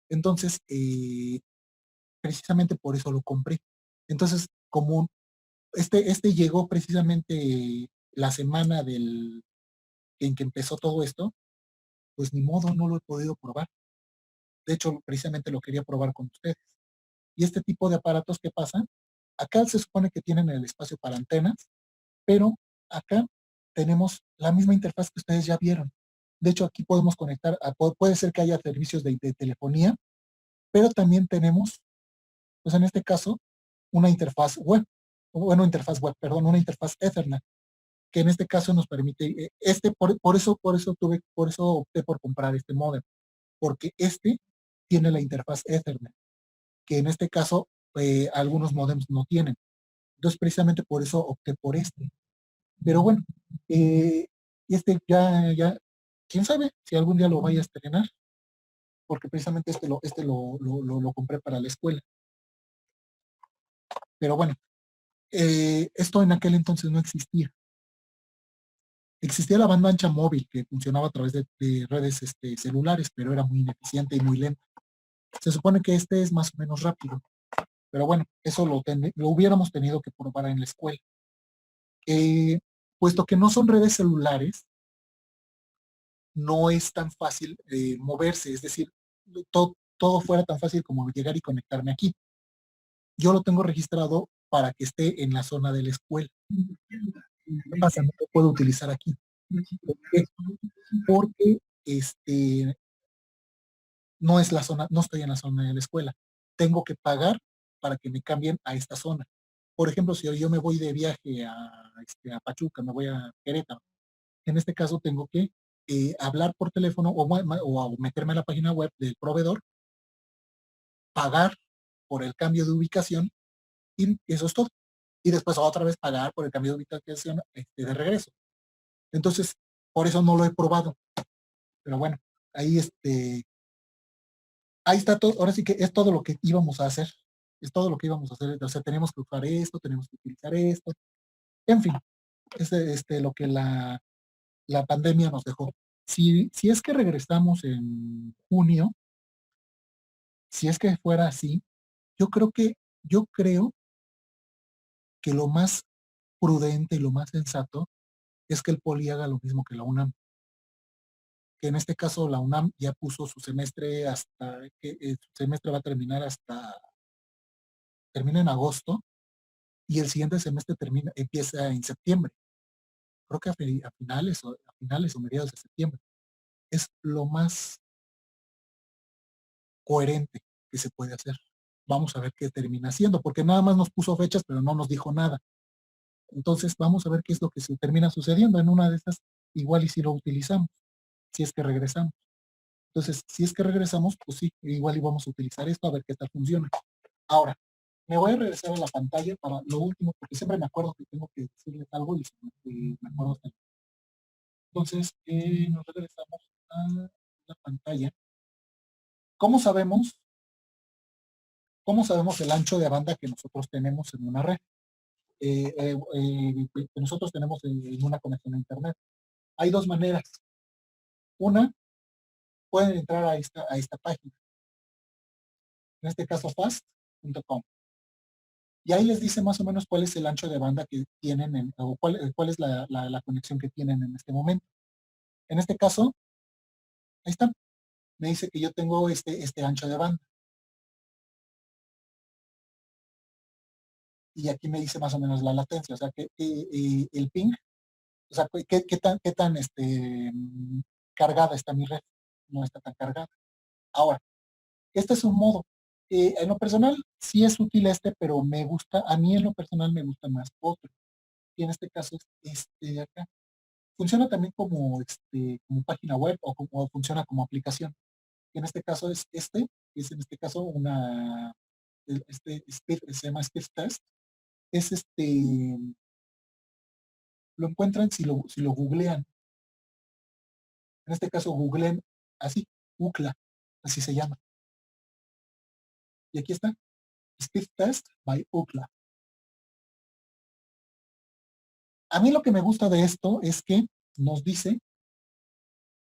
Entonces, precisamente por eso lo compré. Entonces, como llegó precisamente la semana en que empezó todo esto, pues ni modo, no lo he podido probar. De hecho, precisamente lo quería probar con ustedes. Y este tipo de aparatos, ¿qué pasa? Acá se supone que tienen el espacio para antenas, pero acá tenemos la misma interfaz que ustedes ya vieron. De hecho, aquí podemos conectar, puede ser que haya servicios de telefonía, pero también tenemos, pues en este caso, una interfaz web, una interfaz Ethernet, que en este caso nos permite, por eso opté por comprar este modem, porque tiene la interfaz Ethernet, que en este caso algunos modems no tienen. Entonces, precisamente por eso opté por este. Pero bueno, ya, quién sabe si algún día lo vaya a estrenar, porque precisamente lo compré para la escuela. Pero bueno, esto en aquel entonces no existía. Existía la banda ancha móvil que funcionaba a través de redes celulares, pero era muy ineficiente y muy lenta. Se supone que este es más o menos rápido, pero bueno, eso lo hubiéramos tenido que probar en la escuela. Puesto que no son redes celulares, no es tan fácil moverse, es decir, todo fuera tan fácil como llegar y conectarme aquí. Yo lo tengo registrado para que esté en la zona de la escuela. ¿Qué pasa? No lo puedo utilizar aquí. ¿Por qué? Porque no estoy en la zona de la escuela. Tengo que pagar para que me cambien a esta zona. Por ejemplo, si yo me voy de viaje a Pachuca, me voy a Querétaro, en este caso tengo que hablar por teléfono o meterme a la página web del proveedor, pagar por el cambio de ubicación y eso es todo. Y después otra vez pagar por el cambio de ubicación de regreso. Entonces, por eso no lo he probado. Pero bueno, ahí ahí está todo. Ahora sí que es todo lo que íbamos a hacer. Es todo lo que íbamos a hacer. O sea, tenemos que usar esto, tenemos que utilizar esto. En fin, es lo que la pandemia nos dejó. Si es que regresamos en junio, si es que fuera así, yo creo que lo más prudente y lo más sensato es que el Poli haga lo mismo que la UNAM. Que en este caso la UNAM ya puso su semestre hasta que su semestre va a terminar termina en agosto y el siguiente semestre empieza en septiembre. Creo que a finales o mediados de septiembre. Es lo más coherente que se puede hacer. Vamos a ver qué termina siendo, porque nada más nos puso fechas, pero no nos dijo nada. Entonces vamos a ver qué es lo que se termina sucediendo. En una de esas, igual y si lo utilizamos, si es que regresamos. Entonces, si es que regresamos, pues sí, igual y vamos a utilizar esto a ver qué tal funciona. Ahora, me voy a regresar a la pantalla para lo último, porque siempre me acuerdo que tengo que decirles algo y me acuerdo hasta. Entonces, nos regresamos a la pantalla. ¿Cómo sabemos, ¿Cómo sabemos el ancho de banda que nosotros tenemos en una red? Que nosotros tenemos en una conexión a Internet. Hay dos maneras. Una, pueden entrar a esta página, en este caso fast.com. Y ahí les dice más o menos cuál es el ancho de banda que tienen, o cuál es la conexión que tienen en este momento. En este caso, ahí está. Me dice que yo tengo este ancho de banda. Y aquí me dice más o menos la latencia, o sea, que el ping, o sea, qué tan cargada está mi red. No está tan cargada. Ahora, este es un modo. En lo personal, sí es útil pero a mí en lo personal me gusta más otro. Y en este caso es este de acá. Funciona también como página web o funciona como aplicación. Y en este caso es que es en este caso se llama Speed Test. Es lo encuentran si lo googlean. En este caso googleen así, UCLA, así se llama. Y aquí está, Speed Test by UCLA. A mí lo que me gusta de esto es que nos dice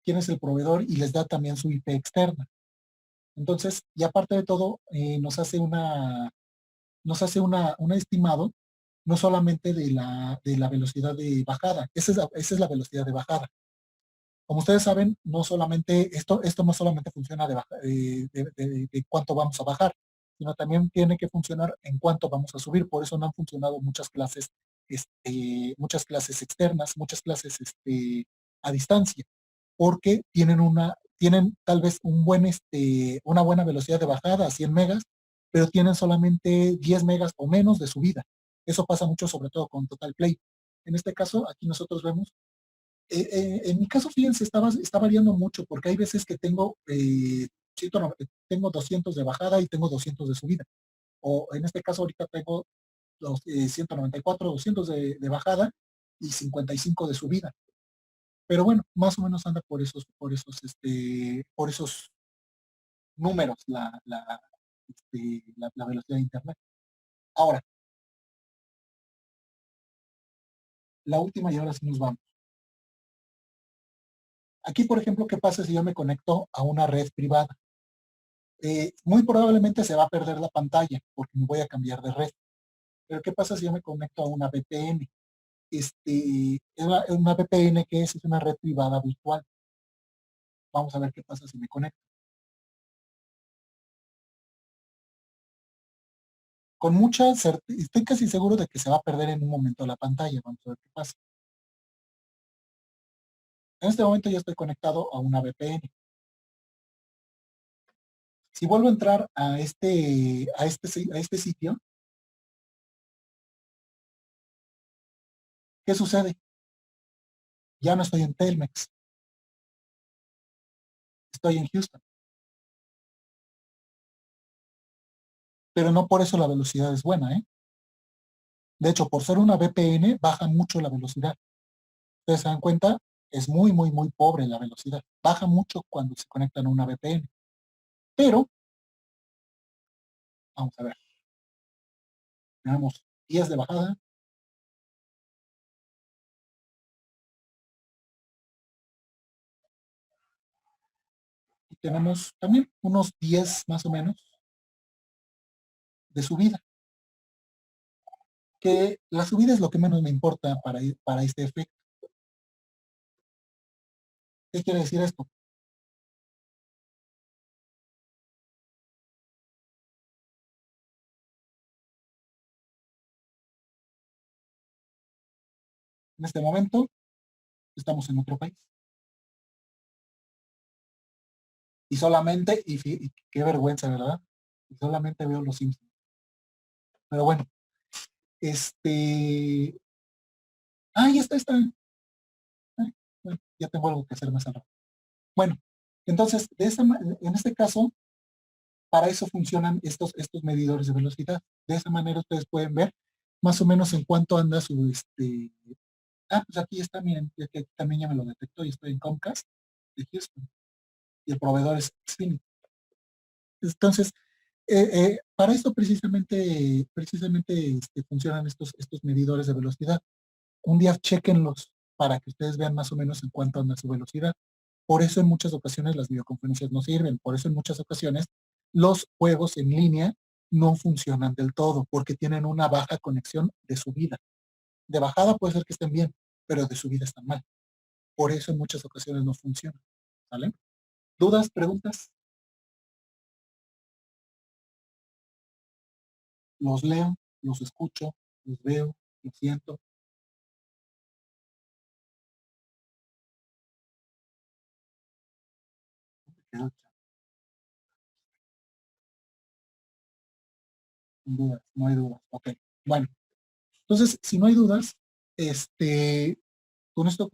quién es el proveedor y les da también su IP externa. Entonces, y aparte de todo, nos hace un estimado no solamente de la velocidad de bajada, esa es la velocidad de bajada. Como ustedes saben, no solamente esto no solamente funciona de cuánto vamos a bajar, sino también tiene que funcionar en cuánto vamos a subir. Por eso no han funcionado muchas clases externas, muchas clases a distancia, porque tienen tal vez una buena velocidad de bajada a 100 megas, pero tienen solamente 10 megas o menos de subida. Eso pasa mucho sobre todo con Total Play. En este caso, aquí nosotros vemos en mi caso, fíjense, está variando mucho porque hay veces que tengo 200 de bajada y tengo 200 de subida. O en este caso, ahorita tengo 194, 200 de bajada y 55 de subida. Pero bueno, más o menos anda por esos números la velocidad de Internet. Ahora, la última y ahora sí nos vamos. Aquí, por ejemplo, ¿qué pasa si yo me conecto a una red privada? Muy probablemente se va a perder la pantalla porque me voy a cambiar de red. Pero ¿qué pasa si yo me conecto a una VPN? Una VPN que es una red privada virtual. Vamos a ver qué pasa si me conecto. Estoy casi seguro de que se va a perder en un momento la pantalla. Vamos a ver qué pasa. En este momento ya estoy conectado a una VPN. Si vuelvo a entrar a este sitio, ¿qué sucede? Ya no estoy en Telmex, estoy en Houston. Pero no por eso la velocidad es buena, ¿eh? De hecho, por ser una VPN, baja mucho la velocidad. Ustedes se dan cuenta, es muy, muy, muy pobre la velocidad. Baja mucho cuando se conectan a una VPN. Pero, vamos a ver, tenemos 10 de bajada. Y tenemos también unos 10 más o menos de subida. Que la subida es lo que menos me importa para este efecto. ¿Qué quiere decir esto? En este momento estamos en otro país. Y solamente, y qué vergüenza, ¿verdad? Y solamente veo los Simpsons. Pero bueno, ya está. Bueno, ya tengo algo que hacer más al rato. Bueno, entonces, en este caso, para eso funcionan estos medidores de velocidad. De esa manera ustedes pueden ver más o menos en cuánto anda pues aquí está, miren, que también ya me lo detectó y estoy en Comcast de Houston y el proveedor es Xfinity. Entonces, para esto precisamente funcionan estos medidores de velocidad. Un día chequenlos para que ustedes vean más o menos en cuánto anda su velocidad. Por eso en muchas ocasiones las videoconferencias no sirven. Por eso en muchas ocasiones los juegos en línea no funcionan del todo porque tienen una baja conexión de subida. De bajada puede ser que estén bien, pero de subida están mal. Por eso en muchas ocasiones no funcionan. ¿Vale? ¿Dudas, preguntas? Los leo, los escucho, los veo, los siento. Sin dudas, no hay dudas. Ok, bueno. Entonces, si no hay dudas, con esto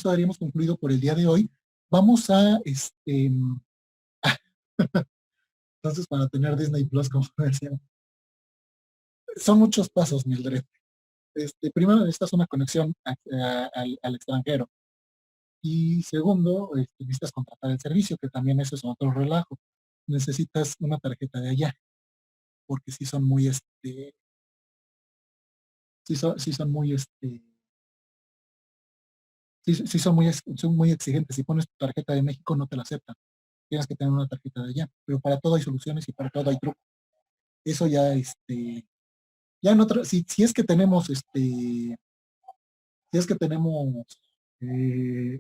daríamos concluido por el día de hoy. Vamos entonces para tener Disney Plus, como decía, son muchos pasos, Mildred. Primero necesitas una conexión al extranjero. Y segundo, necesitas contratar el servicio, que también eso es otro relajo. Necesitas una tarjeta de allá, porque sí son muy, sí son muy exigentes. Si pones tu tarjeta de México, no te la aceptan. Tienes que tener una tarjeta de allá. Pero para todo hay soluciones y para todo hay trucos. Eso ya en otra, si es que tenemos, si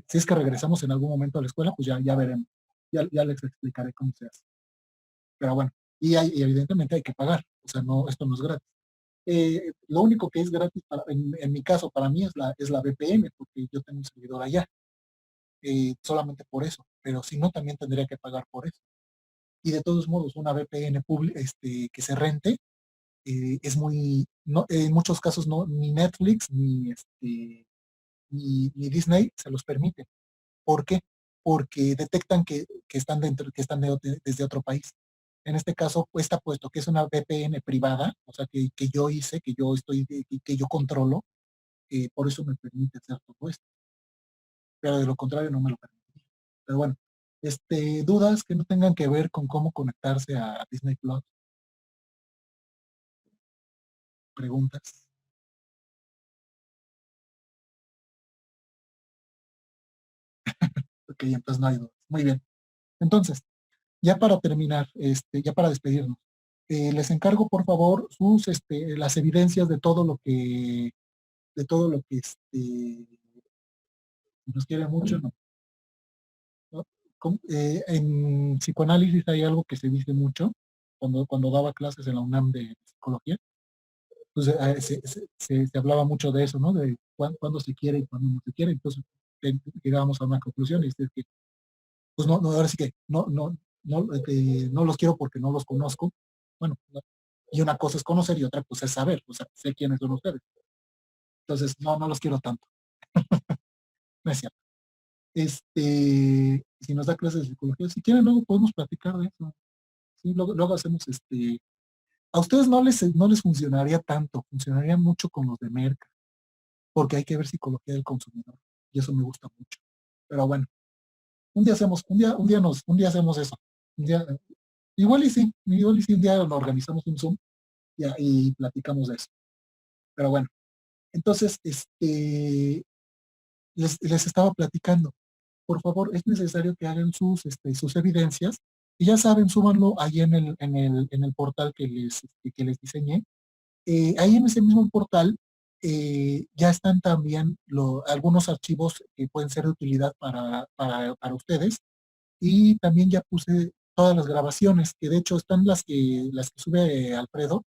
es que regresamos en algún momento a la escuela, pues ya veremos. Ya les explicaré cómo se hace. Pero bueno, y evidentemente hay que pagar. O sea, no, esto no es gratis. Lo único que es gratis en mi caso para mí es la VPN, porque yo tengo un servidor allá, solamente por eso, pero si no también tendría que pagar por eso. Y de todos modos, una VPN que se rente es no, en muchos casos no, ni Netflix ni Disney se los permite. ¿Por qué? Porque detectan que están desde otro país. En este caso, está puesto que es una VPN privada, o sea, que yo hice, que yo controlo, por eso me permite hacer todo esto. Pero de lo contrario no me lo permitiría. Pero bueno, dudas que no tengan que ver con cómo conectarse a Disney Plus, preguntas. Ok, entonces no hay dudas. Muy bien. Entonces, ya para terminar, ya para despedirnos, les encargo por favor las evidencias de todo lo que nos quiere mucho, ¿no? ¿No? En psicoanálisis hay algo que se dice mucho cuando daba clases en la UNAM de psicología. Entonces se hablaba mucho de eso, ¿no? De cuándo se quiere y cuándo no se quiere. Entonces llegábamos a una conclusión y es que, pues no, ahora sí que no, no, no los quiero porque no los conozco. Bueno, y una cosa es conocer y otra pues es saber, o sea, sé quiénes son ustedes. Entonces, no los quiero tanto. No es cierto. Si nos da clases de psicología, si quieren luego podemos platicar de eso. Sí, luego hacemos a ustedes no les funcionaría tanto, funcionaría mucho con los de Merca, porque hay que ver psicología del consumidor. Y eso me gusta mucho. Pero bueno, un día hacemos, un día hacemos eso. Un día, igual y sí, un día lo organizamos un Zoom y platicamos de eso. Pero bueno, entonces, les estaba platicando. Por favor, es necesario que hagan sus evidencias y ya saben, súbanlo ahí en el portal que les diseñé. Ahí en ese mismo portal ya están también algunos archivos que pueden ser de utilidad para ustedes y también ya puse todas las grabaciones, que de hecho están las que sube Alfredo,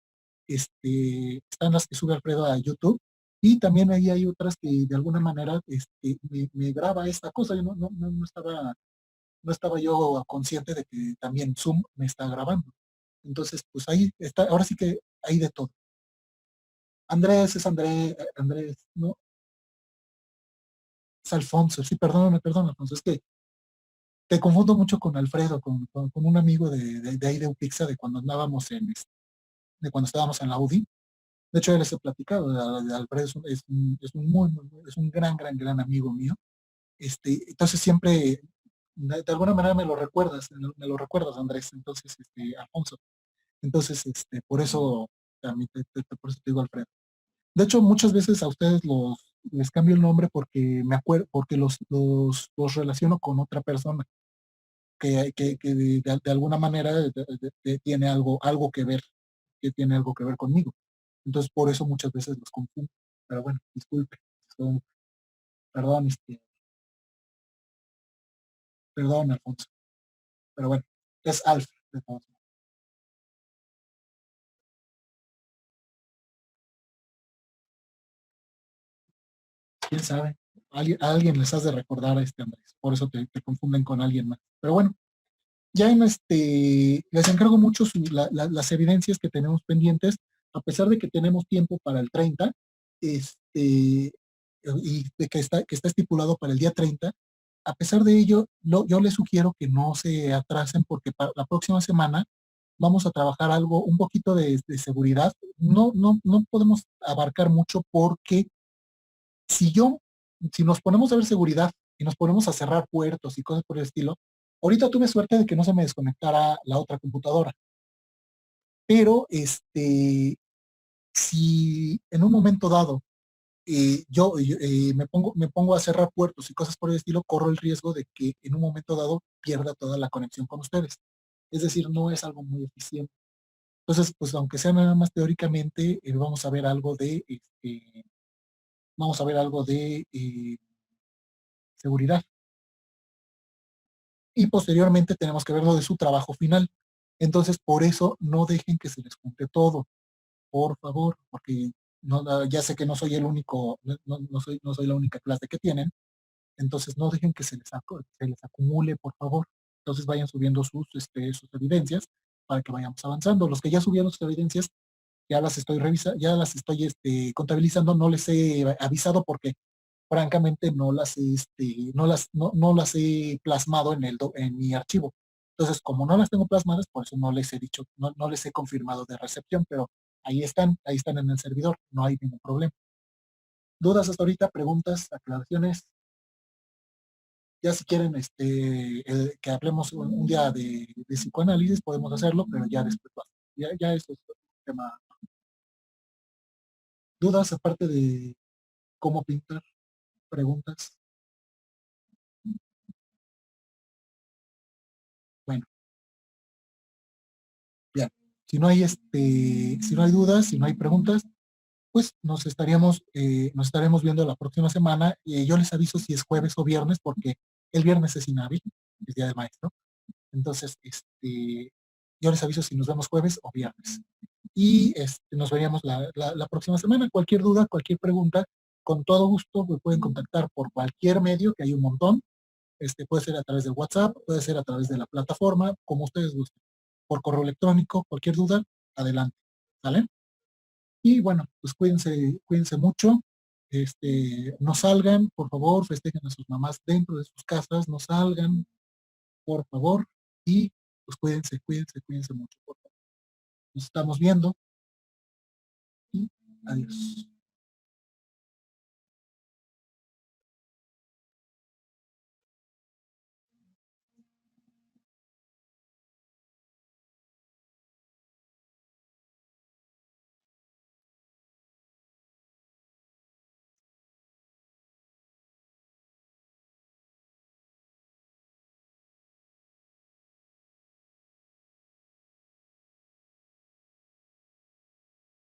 están las que sube Alfredo a YouTube, y también ahí hay otras que de alguna manera me graba esta cosa. Yo no estaba yo consciente de que también Zoom me está grabando. Entonces, pues ahí está, ahora sí que hay de todo. Andrés es Andrés, no, es Alfonso, sí, perdóname, Alfonso, es que te confundo mucho con Alfredo, con un amigo de ahí de Upixa, de cuando andábamos de cuando estábamos en la UDI. De hecho, ya les he platicado, de Alfredo es un gran amigo mío. Entonces siempre, de alguna manera me lo recuerdas, Andrés, entonces, Alfonso. Entonces, por eso, a mí por eso te digo Alfredo. De hecho, muchas veces a ustedes les cambio el nombre porque me acuerdo, porque los relaciono con otra persona que de alguna manera tiene algo que ver conmigo. Entonces, por eso muchas veces los confundo. Pero bueno, disculpe. So, Perdón, perdón, Alfonso. Pero bueno, es Alf, de todos modos. ¿Quién sabe? A alguien les has de recordar a este Andrés. Por eso te confunden con alguien más. Pero bueno, ya les encargo mucho las evidencias que tenemos pendientes, a pesar de que tenemos tiempo para el 30, y de que está estipulado para el día 30. A pesar de ello, yo les sugiero que no se atrasen porque para la próxima semana vamos a trabajar algo, un poquito de seguridad. No podemos abarcar mucho porque si si nos ponemos a ver seguridad y nos ponemos a cerrar puertos y cosas por el estilo, ahorita tuve suerte de que no se me desconectara la otra computadora, pero si en un momento dado yo me pongo a cerrar puertos y cosas por el estilo, corro el riesgo de que en un momento dado pierda toda la conexión con ustedes. Es decir, no es algo muy eficiente. Entonces, pues aunque sea nada más teóricamente, vamos a ver algo de seguridad. Y posteriormente tenemos que ver lo de su trabajo final. Entonces, por eso no dejen que se les junte todo, por favor, porque ya sé que no soy el único, no soy la única clase que tienen. Entonces, no dejen que se les acumule, por favor. Entonces, vayan subiendo sus evidencias para que vayamos avanzando. Los que ya subieron sus evidencias, ya las estoy revisando, ya las estoy contabilizando. No les he avisado porque francamente no las he plasmado en mi archivo. Entonces, como no las tengo plasmadas, por eso no les he dicho, no les he confirmado de recepción, pero ahí están en el servidor, no hay ningún problema. ¿Dudas hasta ahorita? ¿Preguntas? ¿Aclaraciones? Ya si quieren que hablemos un día de psicoanálisis, podemos hacerlo, pero ya después ya eso es un tema. ¿Dudas aparte de cómo pintar? ¿Preguntas? Bueno, bien. Si no hay dudas, si no hay preguntas, pues nos estaremos viendo la próxima semana. Yo les aviso si es jueves o viernes, porque el viernes es inhábil, es día del maestro. Entonces, yo les aviso si nos vemos jueves o viernes. Y nos veríamos la próxima semana. Cualquier duda, cualquier pregunta, con todo gusto me pueden contactar por cualquier medio, que hay un montón. puede ser a través de WhatsApp, puede ser a través de la plataforma, como ustedes gusten. Por correo electrónico, cualquier duda, adelante, ¿sale? Y bueno, pues cuídense mucho. No salgan, por favor, festejen a sus mamás dentro de sus casas, no salgan, por favor. Y pues cuídense mucho, por favor. Nos estamos viendo y adiós.